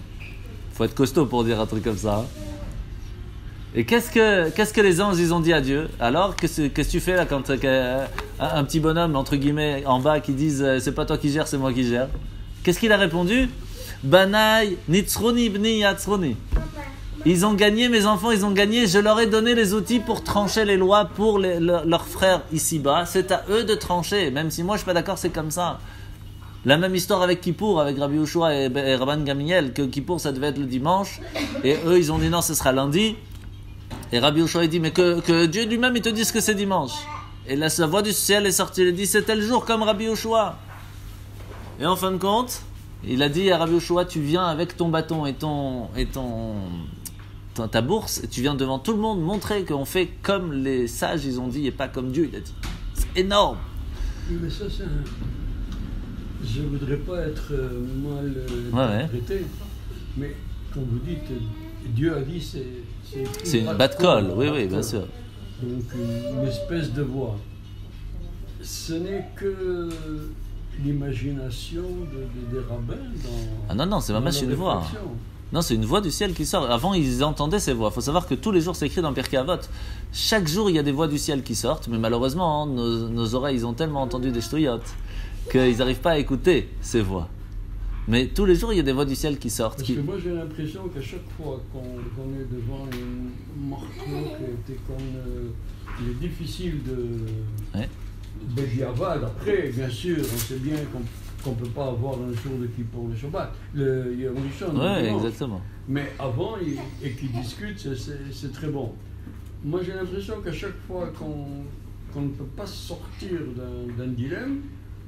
Faut être costaud pour dire un truc comme ça. Et qu'est-ce que les anges ils ont dit à Dieu? Alors, qu'est-ce que tu fais là quand un petit bonhomme entre guillemets en bas qui disent c'est pas toi qui gères, c'est moi qui gère? Qu'est-ce qu'il a répondu? Banai nitzroni bni yatzroni. Ils ont gagné, mes enfants, ils ont gagné. Je leur ai donné les outils pour trancher les lois pour leurs frères ici-bas. C'est à eux de trancher. Même si moi je suis pas d'accord, c'est comme ça. La même histoire avec Kippour, avec Rabbi Yehoshua et Rabban Gamliel, que Kippour ça devait être le dimanche, et eux ils ont dit non, ce sera lundi. Et Rabbi Yehoshua il dit mais que Dieu lui-même il te dise que c'est dimanche. Et là la voix du ciel est sortie, il a dit c'est tel jour comme Rabbi Yehoshua. Et en fin de compte, il a dit à Rabbi Yehoshua, tu viens avec ton bâton et ta bourse, et tu viens devant tout le monde montrer qu'on fait comme les sages ils ont dit et pas comme Dieu il a dit. C'est énorme. Mais ça c'est je ne voudrais pas être mal interprété, mais comme vous dites, Dieu a dit c'est une bas de colle, oui, bien sûr. Donc une espèce de voix. Ce n'est que l'imagination des rabbins dans... Ah non, c'est vraiment une voix. Non, c'est une voix du ciel qui sort. Avant, ils entendaient ces voix. Il faut savoir que tous les jours, c'est écrit dans Pirkei Avot. Chaque jour, il y a des voix du ciel qui sortent, mais malheureusement, nos oreilles, ils ont tellement entendu des shtouyot qu'ils n'arrivent pas à écouter ces voix. Mais tous les jours, il y a des voix du ciel qui sortent. Parce que moi, j'ai l'impression qu'à chaque fois qu'on est devant une marque et il est difficile de... Ouais. Bédiavad, après, bien sûr, on sait bien qu'on ne peut pas avoir un jour de Kippour le Shabbat, le Yom Rishon. Oui, exactement. Mais avant, et qu'ils discutent, c'est très bon. Moi, j'ai l'impression qu'à chaque fois qu'on ne peut pas sortir d'un dilemme,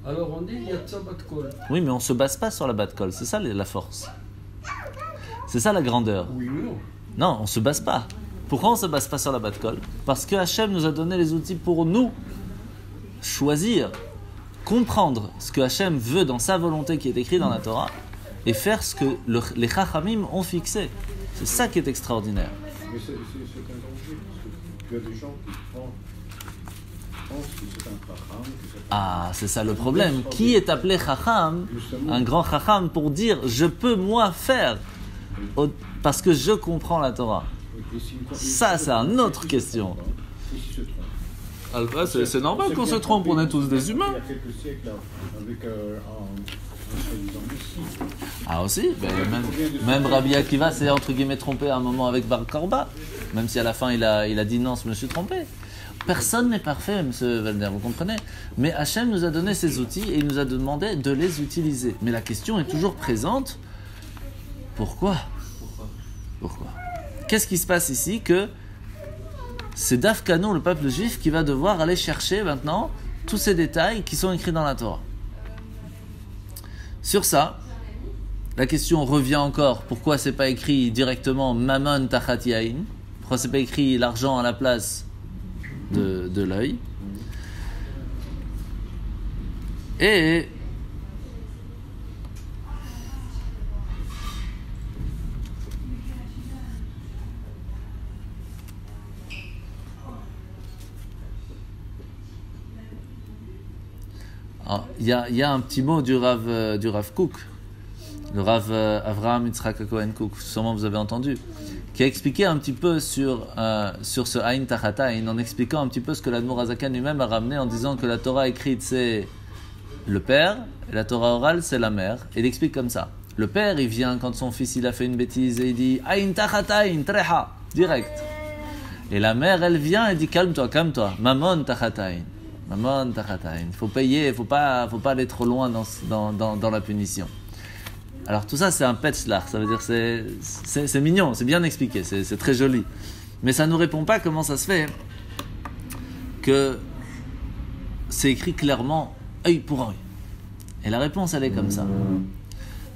alors on dit il y a Yatsa Bat Kol. Oui, mais on ne se base pas sur la Bat Kol, c'est ça la force. C'est ça la grandeur. Oui ou non? Non, on ne se base pas. Pourquoi on ne se base pas sur la Bat Kol? Parce que Hachem nous a donné les outils pour nous choisir, comprendre ce que Hachem veut dans sa volonté qui est écrit dans la Torah et faire ce que les Chachamim ont fixé. C'est ça qui est extraordinaire. Mais c'est un danger, parce que tu as des gens qui pense que c'est un chacham. Ah, c'est ça le problème. Qui est appelé chacham, un grand chacham, pour dire je peux moi faire parce que je comprends la Torah. Ça, c'est une autre question. C'est normal qu'on se trompe, on est tous des humains. Il y a quelques siècles, avec un soi-disant Messie. Ah aussi, même Rabbi Akiva s'est entre guillemets trompé à un moment avec Bar Korba, même si à la fin il a dit non, je me suis trompé. Personne n'est parfait, M. Valder, vous comprenez? Mais Hachem nous a donné ces outils et il nous a demandé de les utiliser. Mais la question est toujours présente. Pourquoi? Qu'est-ce qui se passe ici que c'est Dafkano, le peuple juif, qui va devoir aller chercher maintenant tous ces détails qui sont écrits dans la Torah. Sur ça, la question revient encore. Pourquoi c'est pas écrit directement Mammon Tachat Yain? Pourquoi c'est pas écrit l'argent à la place de l'œil? Et il y a un petit mot du Rav Kook, le Rav Avraham Yitzhak Cohen Kook, sûrement vous avez entendu, qui a expliqué un petit peu sur ce Aïn Tachat Aïn, en expliquant un petit peu ce que l'Admor Hazakan lui-même a ramené en disant que la Torah écrite c'est le père et la Torah orale c'est la mère. Et il explique comme ça. Le père il vient quand son fils il a fait une bêtise et il dit Aïn Tachat Aïn Treha, direct. Et la mère elle vient et dit calme-toi, Mammon Tachat Aïn. Mammon Tachat Aïn. Il faut payer, il faut pas aller trop loin dans la punition. Alors tout ça c'est un petchlach, ça veut dire c'est mignon, c'est bien expliqué, c'est très joli. Mais ça ne nous répond pas comment ça se fait que c'est écrit clairement œil pour œil. Et la réponse elle est comme ça.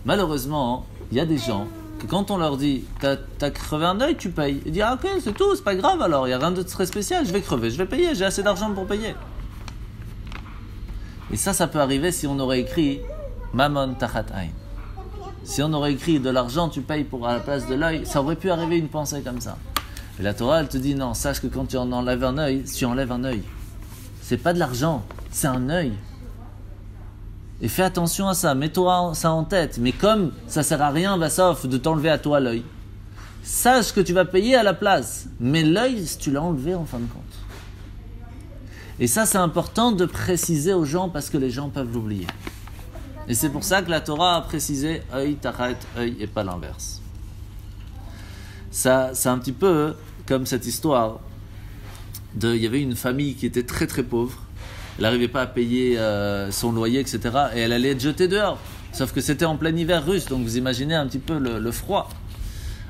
Malheureusement, il y a des gens que quand on leur dit t'as crevé un œil, tu payes. Ils disent ah ok c'est tout, c'est pas grave alors, il n'y a rien de très spécial, je vais crever, je vais payer, j'ai assez d'argent pour payer. Et ça peut arriver si on aurait écrit Mammon Tachat Aïn. Si on aurait écrit de l'argent, tu payes pour à la place de l'œil, ça aurait pu arriver une pensée comme ça. Et la Torah, elle te dit non, sache que quand tu en enlèves un œil, tu enlèves un œil. C'est pas de l'argent, c'est un œil. Et fais attention à ça, mets-toi ça en tête. Mais comme ça sert à rien, sauf de t'enlever à toi l'œil, sache que tu vas payer à la place. Mais l'œil, tu l'as enlevé en fin de compte. Et ça, c'est important de préciser aux gens parce que les gens peuvent l'oublier. Et c'est pour ça que la Torah a précisé œil, tachat, œil et pas l'inverse. Ça, c'est un petit peu comme cette histoire il y avait une famille qui était très très pauvre. Elle n'arrivait pas à payer son loyer, etc. Et elle allait être jetée dehors. Sauf que c'était en plein hiver russe, donc vous imaginez un petit peu le froid.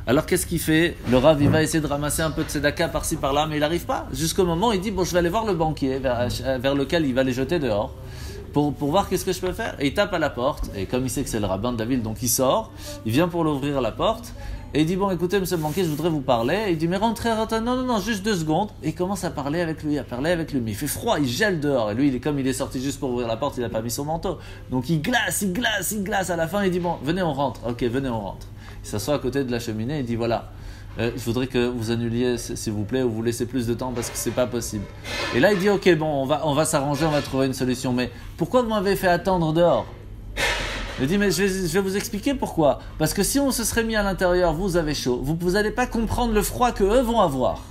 Alors qu'est-ce qu'il fait? Le Rav, il va essayer de ramasser un peu de tzedaka par-ci par-là, mais il n'arrive pas. Jusqu'au moment où il dit, bon, je vais aller voir le banquier vers lequel il va les jeter dehors. Pour voir qu'est-ce que je peux faire. Et il tape à la porte, et comme il sait que c'est le rabbin de la ville, donc il sort, il vient pour l'ouvrir la porte, et il dit, bon écoutez monsieur le banquier, je voudrais vous parler. Et il dit, mais rentrez, non, juste 2 secondes. Et il commence à parler avec lui, mais il fait froid, il gèle dehors. Et lui, comme il est sorti juste pour ouvrir la porte, il n'a pas mis son manteau. Donc il glace, à la fin il dit, bon, venez on rentre. Ok, venez on rentre. Il s'assoit à côté de la cheminée, il dit, voilà, je voudrais que vous annuliez s'il vous plaît, ou vous laissez plus de temps parce que c'est pas possible. Et là il dit ok bon on va s'arranger, on va trouver une solution, mais pourquoi vous m'avez fait attendre dehors? Il dit mais je vais vous expliquer pourquoi. Parce que si on se serait mis à l'intérieur, vous avez chaud, vous n'allez pas comprendre le froid que eux vont avoir.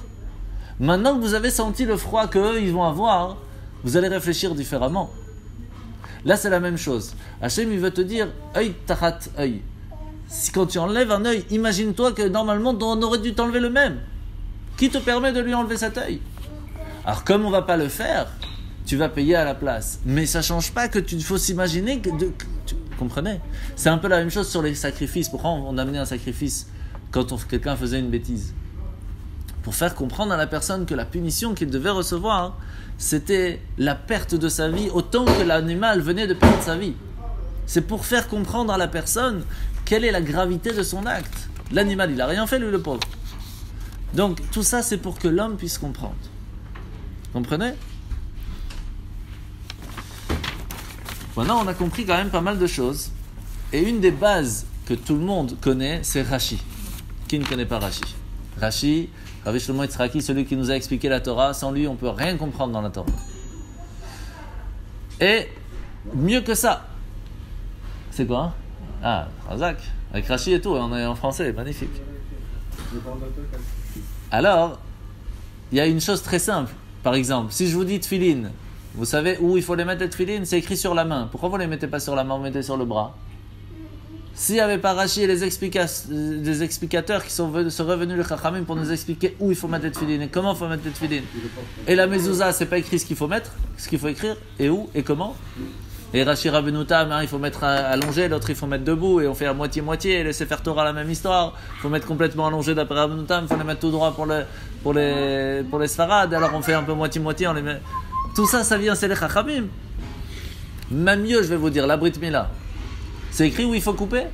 Maintenant que vous avez senti le froid que eux ils vont avoir, vous allez réfléchir différemment. Là c'est la même chose. Hachem il veut te dire œil tachat œil. Si quand tu enlèves un œil, imagine-toi que normalement on aurait dû t'enlever le même. Qui te permet de lui enlever cet œil? Alors comme on ne va pas le faire, tu vas payer à la place. Mais ça ne change pas que tu faut s'imaginer que... Vous comprenez? C'est un peu la même chose sur les sacrifices. Pourquoi on amenait un sacrifice quand quelqu'un faisait une bêtise? Pour faire comprendre à la personne que la punition qu'il devait recevoir, c'était la perte de sa vie autant que l'animal venait de perdre sa vie. C'est pour faire comprendre à la personne quelle est la gravité de son acte. L'animal, il n'a rien fait, lui, le pauvre. Donc, tout ça, c'est pour que l'homme puisse comprendre. Comprenez? Maintenant, on a compris quand même pas mal de choses. Et une des bases que tout le monde connaît, c'est Rashi. Qui ne connaît pas Rashi? Rashi, Rabbi Shlomo Yitzhaki, celui qui nous a expliqué la Torah, sans lui, on ne peut rien comprendre dans la Torah. Et mieux que ça, c'est quoi hein? Ah, Razak, avec Rachi et tout, on est en français, magnifique. Alors, il y a une chose très simple. Par exemple, si je vous dis tefilin, vous savez où il faut les mettre les tefilin? C'est écrit sur la main. Pourquoi vous ne les mettez pas sur la main, vous les mettez sur le bras? S'il n'y avait pas Rachi et les explicateurs qui sont revenus les Chachamim pour nous expliquer où il faut mettre les tefilin et comment il faut mettre les tefilin. Et la mezouza, c'est pas écrit ce qu'il faut mettre, ce qu'il faut écrire, et où, et comment. Et Rashi Rabbeinu Tam, il faut mettre allongé, l'autre il faut mettre debout, et on fait à moitié-moitié, et le Sefer Torah la même histoire. Il faut mettre complètement allongé d'après Rabbeinu Tam, il faut les mettre tout droit pour les Sfarad, alors on fait un peu moitié-moitié, on les met... Tout ça, ça vient, c'est les Chachamim. Même mieux, je vais vous dire, la Brit Mila. C'est écrit où il faut couper?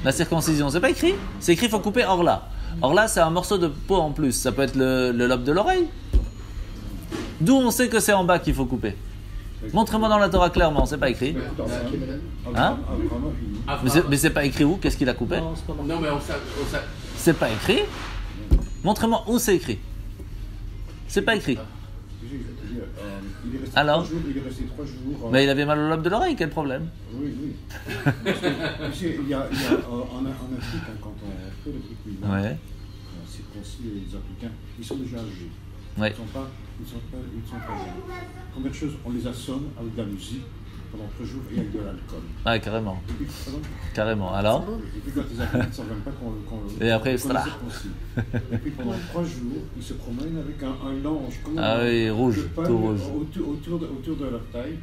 La circoncision, c'est pas écrit? C'est écrit il faut couper Orla. Orla, c'est un morceau de peau en plus, ça peut être le lobe de l'oreille. D'où on sait que c'est en bas qu'il faut couper? Montrez-moi dans la Torah clairement, c'est pas écrit. Hein? Mais c'est pas écrit où? Qu'est-ce qu'il a coupé? Non, mais on C'est pas écrit. Montrez-moi où c'est écrit. C'est pas écrit. Alors? Il est resté 3 jours. Mais il avait mal au lobe de l'oreille, quel problème? Oui. Parce que, tu sais, il y a en Afrique, quand on fait le truc, Ouais. on circoncis les Africains, ils sont déjà âgés. Ouais. Ils sont pas jeunes. Première chose, on les assomme avec de la musique pendant 3 jours et avec de l'alcool. Ouais, carrément. Et puis, Carrément. Alors? et puis quand les Africains ne s'en veulent pas qu'on Et après, qu'on c'est là. les circoncis. Et puis pendant 3 jours, ils se promènent avec un linge. Ah oui, rouge, de paille tout rouge. autour de leur taille,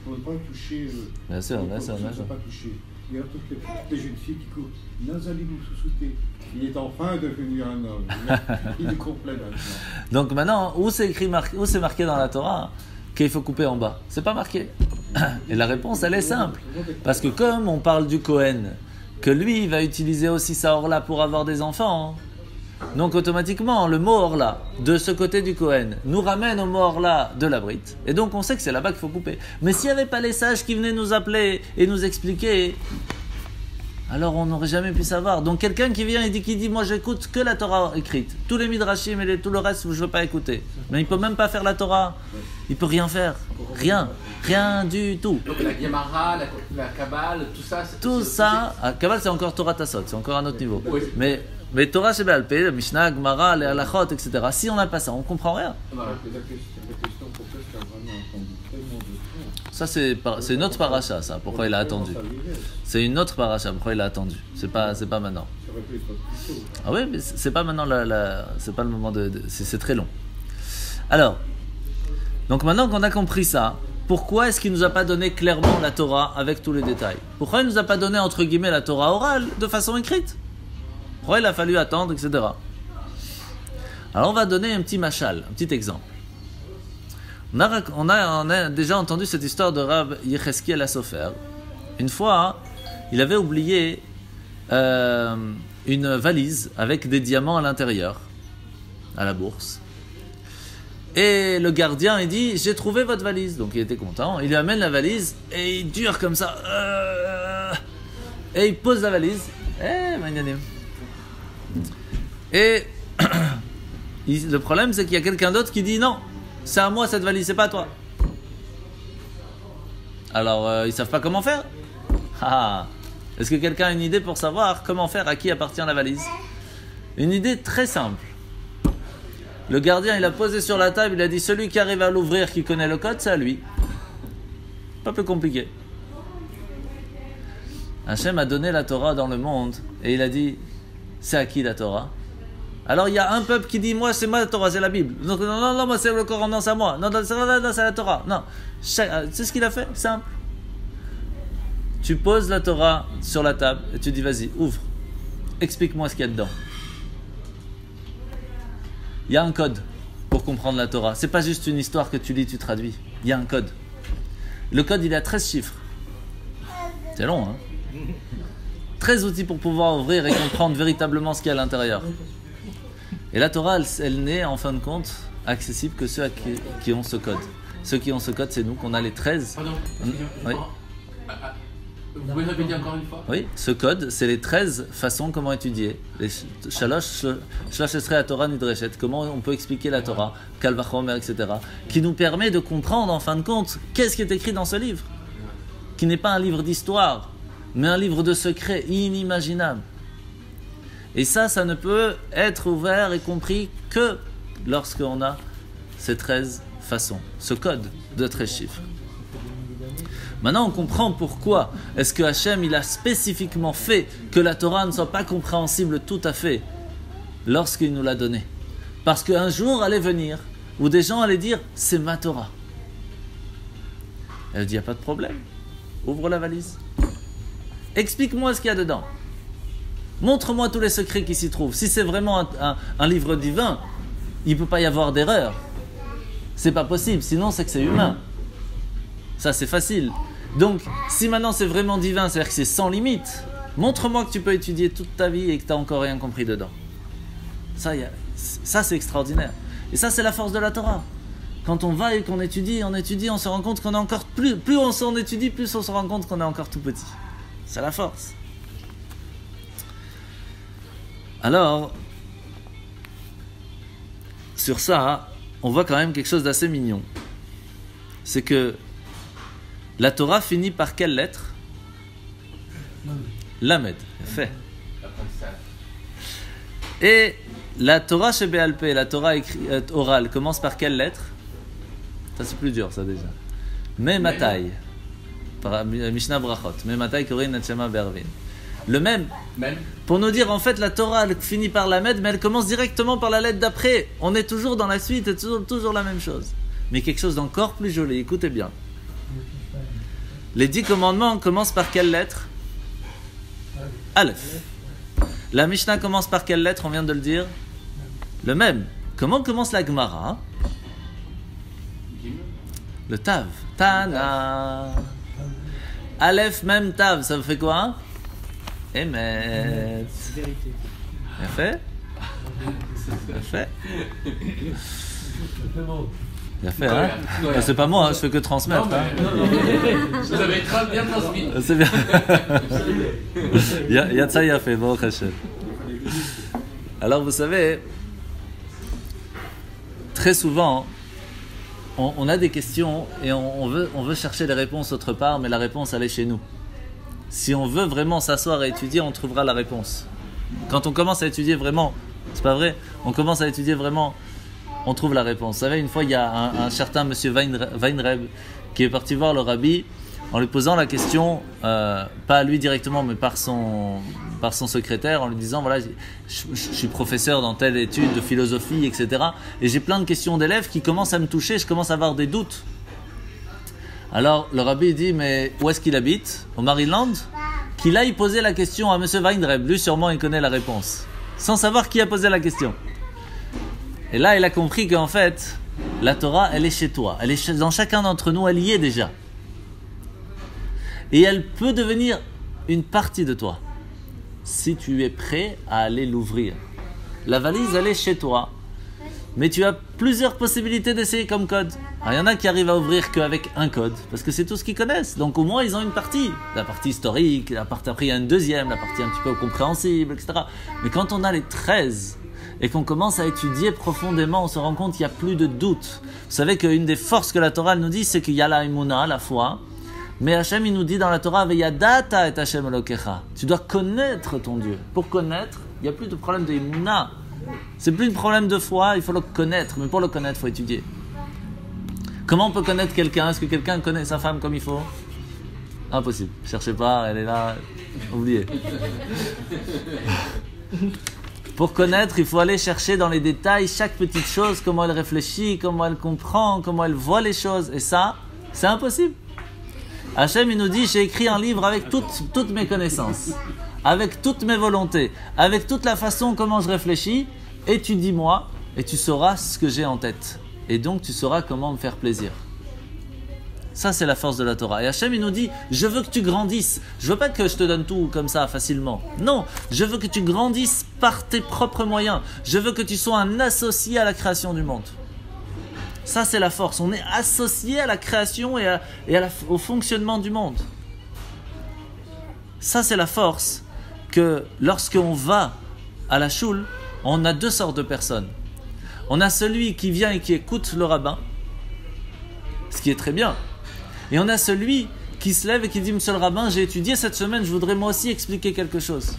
pour ne pas toucher. Bien sûr. Pour ne pas toucher. Il y a toutes les jeunes filles qui courent. Nazali Moussouté. Il est enfin devenu un homme. Il est complet maintenant. Donc maintenant, où c'est marqué dans la Torah qu'il faut couper en bas? C'est pas marqué. Et la réponse, elle est simple. Parce que comme on parle du Kohen, que lui, il va utiliser aussi sa orla pour avoir des enfants, donc automatiquement, le mot orla, de ce côté du Kohen, nous ramène au mot orla de la Brite. Et donc on sait que c'est là-bas qu'il faut couper. Mais s'il n'y avait pas les sages qui venaient nous appeler et nous expliquer, alors on n'aurait jamais pu savoir. Donc quelqu'un qui vient et qui dit moi j'écoute que la Torah écrite, tous les midrashim et tout le reste je ne veux pas écouter. Mais il ne peut même pas faire la Torah, il ne peut rien faire, rien du tout. Donc la Gemara, la Kabbale, tout ça. Tout ça, Kabbale c'est encore Torah Tassot, c'est encore un autre niveau. Oui. Mais Torah c'est Be'al Peh, Mishnah, Gemara, les halachot, etc. Si on n'a pas ça, on ne comprend rien. Voilà. La question pourquoi est-ce qu'Abraham a attendu tellement de temps? Ça c'est une autre paracha, ça, pourquoi il a attendu. C'est une autre paracha, pourquoi il a attendu. C'est pas maintenant. Ça aurait pu être plus tôt. Ah oui, mais c'est pas maintenant, c'est pas le moment c'est très long. Alors, donc maintenant qu'on a compris ça, pourquoi est-ce qu'il nous a pas donné clairement la Torah avec tous les détails? Pourquoi il nous a pas donné, entre guillemets, la Torah orale de façon écrite? Pourquoi il a fallu attendre, etc. Alors on va donner un petit machal, un petit exemple. On a déjà entendu cette histoire de Rav Yecheskel Sofer. Une fois, il avait oublié une valise avec des diamants à l'intérieur, à la bourse. Et le gardien, il dit, j'ai trouvé votre valise. Donc il était content, il lui amène la valise et il dure comme ça. Et il pose la valise. Et le problème, c'est qu'il y a quelqu'un d'autre qui dit, non, c'est à moi cette valise, c'est pas à toi. Alors, ils savent pas comment faire. Est-ce que quelqu'un a une idée pour savoir comment faire, à qui appartient la valise? Une idée très simple. Le gardien, il a posé sur la table, il a dit, celui qui arrive à l'ouvrir, qui connaît le code, c'est à lui. Pas plus compliqué. Hachem a donné la Torah dans le monde, et il a dit, c'est à qui la Torah? Alors il y a un peuple qui dit, moi c'est moi la Torah, c'est la Bible. Donc non, moi c'est le Coran, non c'est à moi. Non, c'est la Torah. Non, c'est ce qu'il a fait, simple. Tu poses la Torah sur la table et tu dis, vas-y, ouvre. Explique-moi ce qu'il y a dedans. Il y a un code pour comprendre la Torah. C'est pas juste une histoire que tu lis, tu traduis. Il y a un code. Le code, il a 13 chiffres. C'est long, hein? 13 outils pour pouvoir ouvrir et comprendre véritablement ce qu'il y a à l'intérieur. Et la Torah, elle n'est en fin de compte accessible que ceux qui ont ce code. Ceux qui ont ce code, c'est nous, qu'on a les 13. Pardon, Oui. Vous pouvez répéter encore une fois? Oui, ce code, c'est les 13 façons comment étudier. Les Shalosh Esrei HaTorah Nidreshet, comment on peut expliquer la Torah, Kal Vachomer, etc. Qui nous permet de comprendre, en fin de compte, qu'est-ce qui est écrit dans ce livre. Qui n'est pas un livre d'histoire, mais un livre de secrets inimaginable. Et ça ne peut être ouvert et compris que lorsqu'on a ces 13 façons, ce code de 13 chiffres. Maintenant, on comprend pourquoi est-ce que Hachem il a spécifiquement fait que la Torah ne soit pas compréhensible tout à fait lorsqu'il nous l'a donnée. Parce qu'un jour allait venir où des gens allaient dire « c'est ma Torah ». Elle dit « il n'y a pas de problème, ouvre la valise. Explique-moi ce qu'il y a dedans. Montre-moi tous les secrets qui s'y trouvent. Si c'est vraiment un livre divin, il ne peut pas y avoir d'erreur. C'est pas possible, sinon c'est que c'est humain. Ça c'est facile. Donc, si maintenant c'est vraiment divin, c'est-à-dire que c'est sans limite, montre-moi que tu peux étudier toute ta vie et que tu n'as encore rien compris dedans. Ça c'est extraordinaire. Et ça, c'est la force de la Torah. Quand on va et qu'on étudie, on se rend compte qu'on est encore plus on s'en étudie, plus on se rend compte qu'on est encore tout petit. C'est la force. Alors, sur ça, on voit quand même quelque chose d'assez mignon. C'est que la Torah finit par quelle lettre? Lamed. Fait. Et la Torah chez Béal Pé, la Torah orale, commence par quelle lettre? Ça c'est plus dur ça déjà. Mematai. Par Mishnah Brachot. Mematai Korin Netshema Bervin. Le même. Pour nous dire en fait la Torah elle finit par Lamed, mais elle commence directement par la lettre d'après. On est toujours dans la suite, c'est toujours la même chose. Mais quelque chose d'encore plus joli, écoutez bien. Les 10 commandements commencent par quelle lettre? Aleph. La Mishnah commence par quelle lettre? On vient de le dire. Le même. Comment commence la Gemara? Le Tav. Tana. Aleph, même Tav, ça fait quoi? Emet. Vérité. Bien fait? Bien fait? Bien fait, hein? Ouais. C'est pas moi, hein, je fais que transmettre. Non, Hein. Vous avez bien transmis. C'est bien. Il y a de ça, il y a fait. Bon, Hachem. Alors, vous savez, très souvent, on a des questions et on veut chercher les réponses autre part, mais la réponse, elle est chez nous. Si on veut vraiment s'asseoir et étudier, on trouvera la réponse. Quand on commence à étudier vraiment, c'est pas vrai, on commence à étudier vraiment, on trouve la réponse. Vous savez, une fois, il y a un certain monsieur Weinreb qui est parti voir le rabbi en lui posant la question, pas à lui directement, mais par son secrétaire, en lui disant, voilà, je suis professeur dans telle étude de philosophie, etc. Et j'ai plein de questions d'élèves qui commencent à me toucher, je commence à avoir des doutes. Alors, le rabbi dit, mais où est-ce qu'il habite? Au Maryland? Qu'il aille poser la question à monsieur Weinreb. Lui, sûrement, il connaît la réponse. Sans savoir qui a posé la question. Et là, il a compris qu'en fait, la Torah, elle est chez toi. Elle est dans chacun d'entre nous, elle y est déjà. Et elle peut devenir une partie de toi. Si tu es prêt à aller l'ouvrir. La valise, elle est chez toi. Mais tu as plusieurs possibilités d'essayer comme code. Alors, il y en a qui arrivent à ouvrir qu'avec un code, parce que c'est tout ce qu'ils connaissent. Donc au moins, ils ont une partie. La partie historique, la partie après, il y a une deuxième, la partie un petit peu compréhensible, etc. Mais quand on a les 13... et qu'on commence à étudier profondément, on se rend compte qu'il n'y a plus de doute. Vous savez qu'une des forces que la Torah nous dit, c'est qu'il y a la imuna, la foi. Mais Hachem, il nous dit dans la Torah, Veyadata et Hachem Elokecha. Tu dois connaître ton Dieu. Pour connaître, il n'y a plus de problème de imuna. C'est plus un problème de foi, il faut le connaître. Mais pour le connaître, il faut étudier. Comment on peut connaître quelqu'un? Est-ce que quelqu'un connaît sa femme comme il faut? Impossible. Cherchez pas, elle est là. Oubliez. Pour connaître, il faut aller chercher dans les détails chaque petite chose, comment elle réfléchit, comment elle comprend, comment elle voit les choses. Et ça, c'est impossible. Hachem, il nous dit, j'ai écrit un livre avec toutes mes connaissances, avec toutes mes volontés, avec toute la façon comment je réfléchis. Étudie-moi et tu sauras ce que j'ai en tête. Et donc, tu sauras comment me faire plaisir. Ça, c'est la force de la Torah. Et Hachem, il nous dit, je veux que tu grandisses. Je veux pas que je te donne tout comme ça, facilement. Non, je veux que tu grandisses par tes propres moyens. Je veux que tu sois un associé à la création du monde. Ça, c'est la force. On est associé à la création et au fonctionnement du monde. Ça, c'est la force que lorsqu'on va à la choule, on a deux sortes de personnes. On a celui qui vient et qui écoute le rabbin, ce qui est très bien. Et on a celui qui se lève et qui dit « Monsieur le rabbin, j'ai étudié cette semaine, je voudrais moi aussi expliquer quelque chose.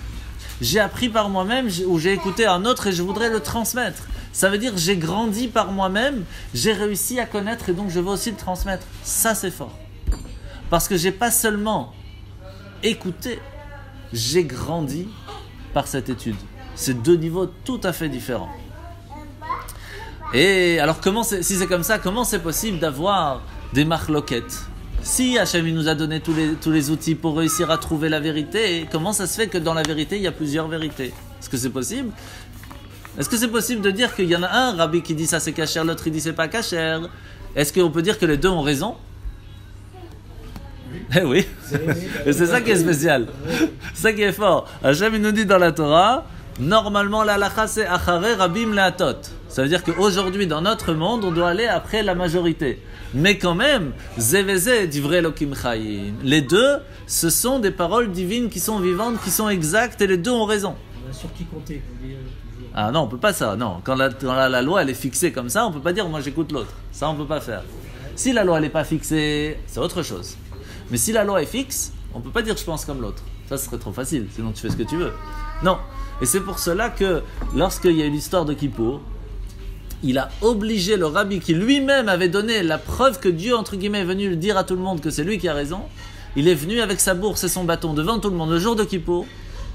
J'ai appris par moi-même ou j'ai écouté un autre et je voudrais le transmettre. » Ça veut dire j'ai grandi par moi-même, j'ai réussi à connaître et donc je veux aussi le transmettre. Ça, c'est fort. Parce que j'ai pas seulement écouté, j'ai grandi par cette étude. C'est deux niveaux tout à fait différents. Et alors, si c'est comme ça, comment c'est possible d'avoir des marloquettes? Si Hachem nous a donné tous les outils pour réussir à trouver la vérité, comment ça se fait que dans la vérité, il y a plusieurs vérités? Est-ce que c'est possible? Est-ce que c'est possible de dire qu'il y en a un rabbi qui dit ça c'est kasher, l'autre il dit c'est pas kasher? Est-ce qu'on peut dire que les deux ont raison? Eh oui, et c'est ça qui est spécial, c'est ça qui est fort. Hachem il nous dit dans la Torah, normalement la halakha c'est acharei rabim leatot. Ça veut dire qu'aujourd'hui dans notre monde on doit aller après la majorité. Mais quand même, zeveze divrei Elokim chayim. Les deux, ce sont des paroles divines qui sont vivantes, qui sont exactes et les deux ont raison. Sur qui compter? Ah non, on peut pas ça, non. Quand la loi elle est fixée comme ça, on peut pas dire moi j'écoute l'autre. Ça on peut pas faire. Si la loi elle est pas fixée, c'est autre chose. Mais si la loi est fixe, on peut pas dire je pense comme l'autre. Ça ce serait trop facile, sinon tu fais ce que tu veux. Non. Et c'est pour cela que lorsqu'il y a eu l'histoire de Kippour, il a obligé le rabbi qui lui-même avait donné la preuve que Dieu entre guillemets est venu dire à tout le monde que c'est lui qui a raison. Il est venu avec sa bourse et son bâton devant tout le monde le jour de Kippour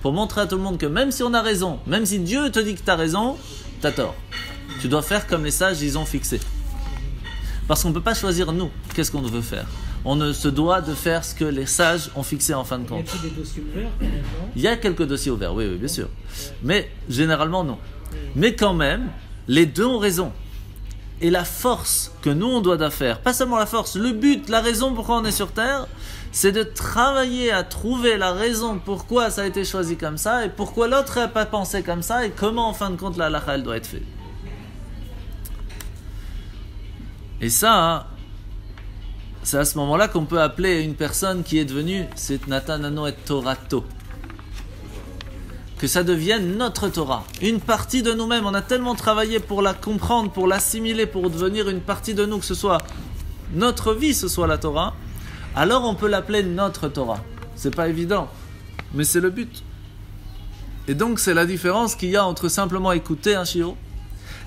pour montrer à tout le monde que même si on a raison, même si Dieu te dit que tu as raison, tu as tort. Tu dois faire comme les sages ils ont fixé. Parce qu'on ne peut pas choisir nous, qu'est-ce qu'on veut faire. On se doit de faire ce que les sages ont fixé en fin de compte. Il y a des dossiers ouverts quand même, non? Il y a quelques dossiers ouverts, oui, bien sûr. Mais généralement non. Mais quand même, les deux ont raison. Et la force que nous on doit faire, pas seulement la force, le but, la raison pourquoi on est sur Terre, c'est de travailler à trouver la raison pourquoi ça a été choisi comme ça et pourquoi l'autre n'a pas pensé comme ça et comment en fin de compte la halakha elle doit être faite. Et ça, c'est à ce moment-là qu'on peut appeler une personne qui est devenue, c'est Natanano et Torato. Que ça devienne notre Torah. Une partie de nous-mêmes. On a tellement travaillé pour la comprendre, pour l'assimiler, pour devenir une partie de nous, que ce soit notre vie, ce soit la Torah. Alors on peut l'appeler notre Torah. C'est pas évident, mais c'est le but. Et donc c'est la différence qu'il y a entre simplement écouter un shiur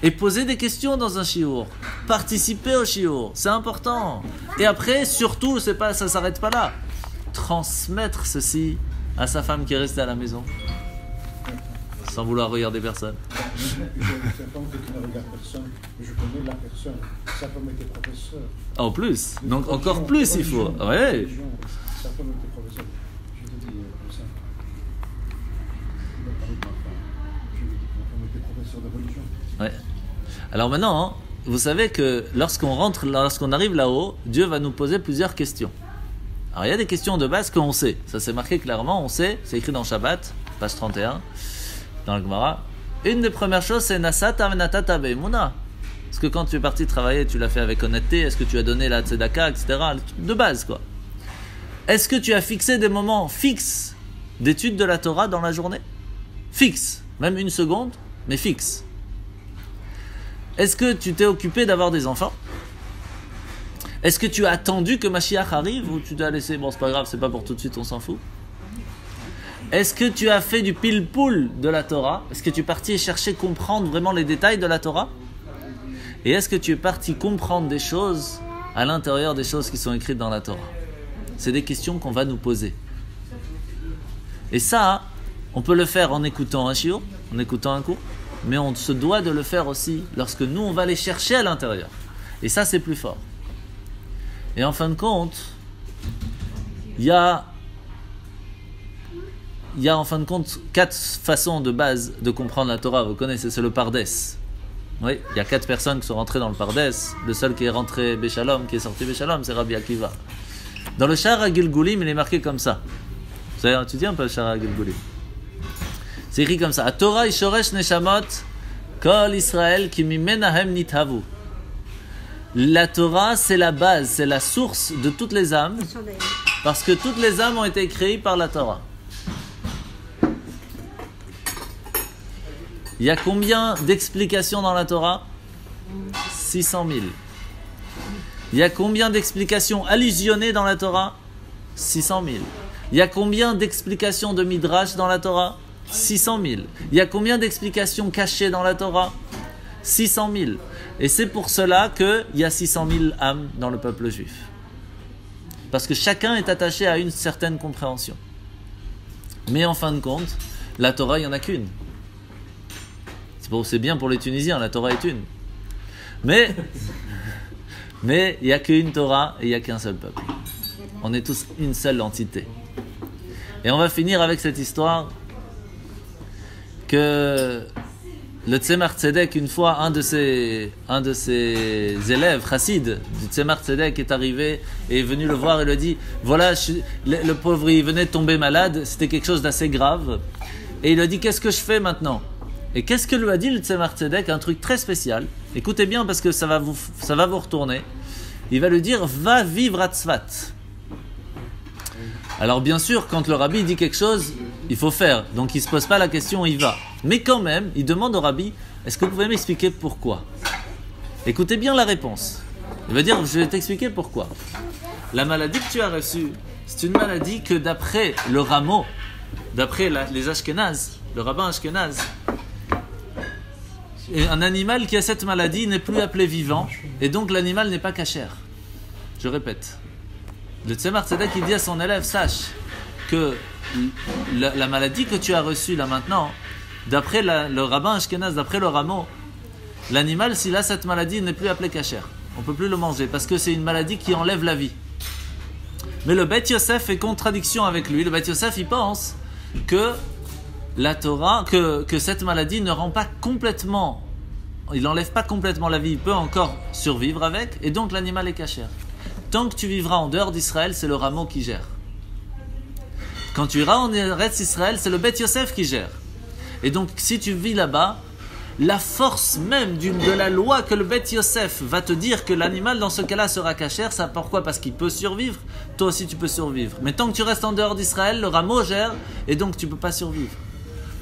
et poser des questions dans un shiur. Participer au shiur, c'est important. Et après, surtout, ça s'arrête pas là. Transmettre ceci à sa femme qui est restée à la maison. Sans vouloir regarder personne. Je ne regarde personne, mais je connais la personne. Sa femme était professeur. En plus, donc encore plus il faut. Ouais. Sa femme était professeur. Je te dis comme ça. Il a parlé de ma femme. Je lui ai dit que ma femme était professeur de religion. Ouais. Alors maintenant, vous savez que lorsqu'on arrive là-haut, Dieu va nous poser plusieurs questions. Alors il y a des questions de base qu'on sait. Ça c'est marqué clairement, on sait. C'est écrit dans Shabbat, page 31. Dans le Gemara, une des premières choses c'est Nasata Venatata Be'emuna. Est-ce que quand tu es parti travailler, tu l'as fait avec honnêteté? Est-ce que tu as donné la tzedaka, etc. De base quoi. Est-ce que tu as fixé des moments fixes d'étude de la Torah dans la journée? Fixe, même une seconde, mais fixe. Est-ce que tu t'es occupé d'avoir des enfants? Est-ce que tu as attendu que Mashiach arrive ou tu t'as laissé, bon c'est pas grave, c'est pas pour tout de suite, on s'en fout? Est-ce que tu as fait du pile-poule de la Torah? Est-ce que tu es parti chercher comprendre vraiment les détails de la Torah? Et est-ce que tu es parti comprendre des choses à l'intérieur des choses qui sont écrites dans la Torah? C'est des questions qu'on va nous poser. Et ça, on peut le faire en écoutant un shiur, en écoutant un cours, mais on se doit de le faire aussi lorsque nous, on va les chercher à l'intérieur. Et ça, c'est plus fort. Et en fin de compte, il y a en fin de compte 4 façons de base de comprendre la Torah. Vous connaissez, c'est le Pardes. Oui, il y a 4 personnes qui sont rentrées dans le Pardes. Le seul qui est rentré Béchalom, qui est sorti Béchalom, c'est Rabbi Akiva. Dans le Sha'ar HaGilgulim, il est marqué comme ça. Vous avez étudié un peu le Sha'ar HaGilgulim? C'est écrit comme ça. A Torah Ishoresh Neshamot Kol Israël Ki Mimenahem Nithavu. La Torah, c'est la base, c'est la source de toutes les âmes. Parce que toutes les âmes ont été créées par la Torah. Il y a combien d'explications dans la Torah? 600 000. Il y a combien d'explications allusionnées dans la Torah? 600 000. Il y a combien d'explications de Midrash dans la Torah? 600 000. Il y a combien d'explications cachées dans la Torah? 600 000. Et c'est pour cela qu'il y a 600 000 âmes dans le peuple juif. Parce que chacun est attaché à une certaine compréhension. Mais en fin de compte, la Torah, il n'y en a qu'une. C'est bien pour les Tunisiens, la Torah est une. Mais il n'y a qu'une Torah et il n'y a qu'un seul peuple. On est tous une seule entité. Et on va finir avec cette histoire que le Tzemar Tzedek, une fois, un de ses élèves, Chassid, du Tzemar Tzedek, est arrivé et est venu le voir et lui a dit, voilà, le pauvre, il venait de tomber malade, c'était quelque chose d'assez grave. Et il lui a dit, qu'est-ce que je fais maintenant? Et qu'est-ce que lui a dit le Tzemar Tzedek? Un truc très spécial. Écoutez bien parce que ça va vous retourner. Il va lui dire, va vivre à Tzfat. Alors bien sûr, quand le rabbi dit quelque chose, il faut faire. Donc il ne se pose pas la question, il va. Mais quand même, il demande au rabbi, est-ce que vous pouvez m'expliquer pourquoi? Écoutez bien la réponse. Il va dire, je vais t'expliquer pourquoi. La maladie que tu as reçue, c'est une maladie que d'après le rameau, d'après les Ashkénazes, le rabbin Ashkénaze, un animal qui a cette maladie n'est plus appelé vivant, et donc l'animal n'est pas kasher. Je répète. Le Tzemar Tzedek, il dit à son élève, sache que la maladie que tu as reçue là maintenant, d'après le rabbin Ashkenaz, d'après le rameau, l'animal, s'il a cette maladie, il n'est plus appelé kasher. On ne peut plus le manger parce que c'est une maladie qui enlève la vie. Mais le Beth Yosef fait contradiction avec lui. Le Beth Yosef, il pense que la Torah, que cette maladie ne rend pas complètement, il n'enlève pas complètement la vie, il peut encore survivre avec, et donc l'animal est kasher. Tant que tu vivras en dehors d'Israël, c'est le rameau qui gère. Quand tu iras en Eretz Israël, c'est le Beth Yosef qui gère. Et donc, si tu vis là-bas, la force même de la loi que le Beth Yosef va te dire que l'animal, dans ce cas-là, sera kasher, ça pourquoi? Parce qu'il peut survivre. Toi aussi, tu peux survivre. Mais tant que tu restes en dehors d'Israël, le rameau gère, et donc tu ne peux pas survivre.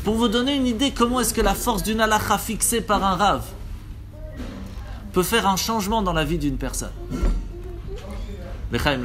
Pour vous donner une idée, comment est-ce que la force d'une halakha fixée par un rav peut faire un changement dans la vie d'une personne. L'chaim.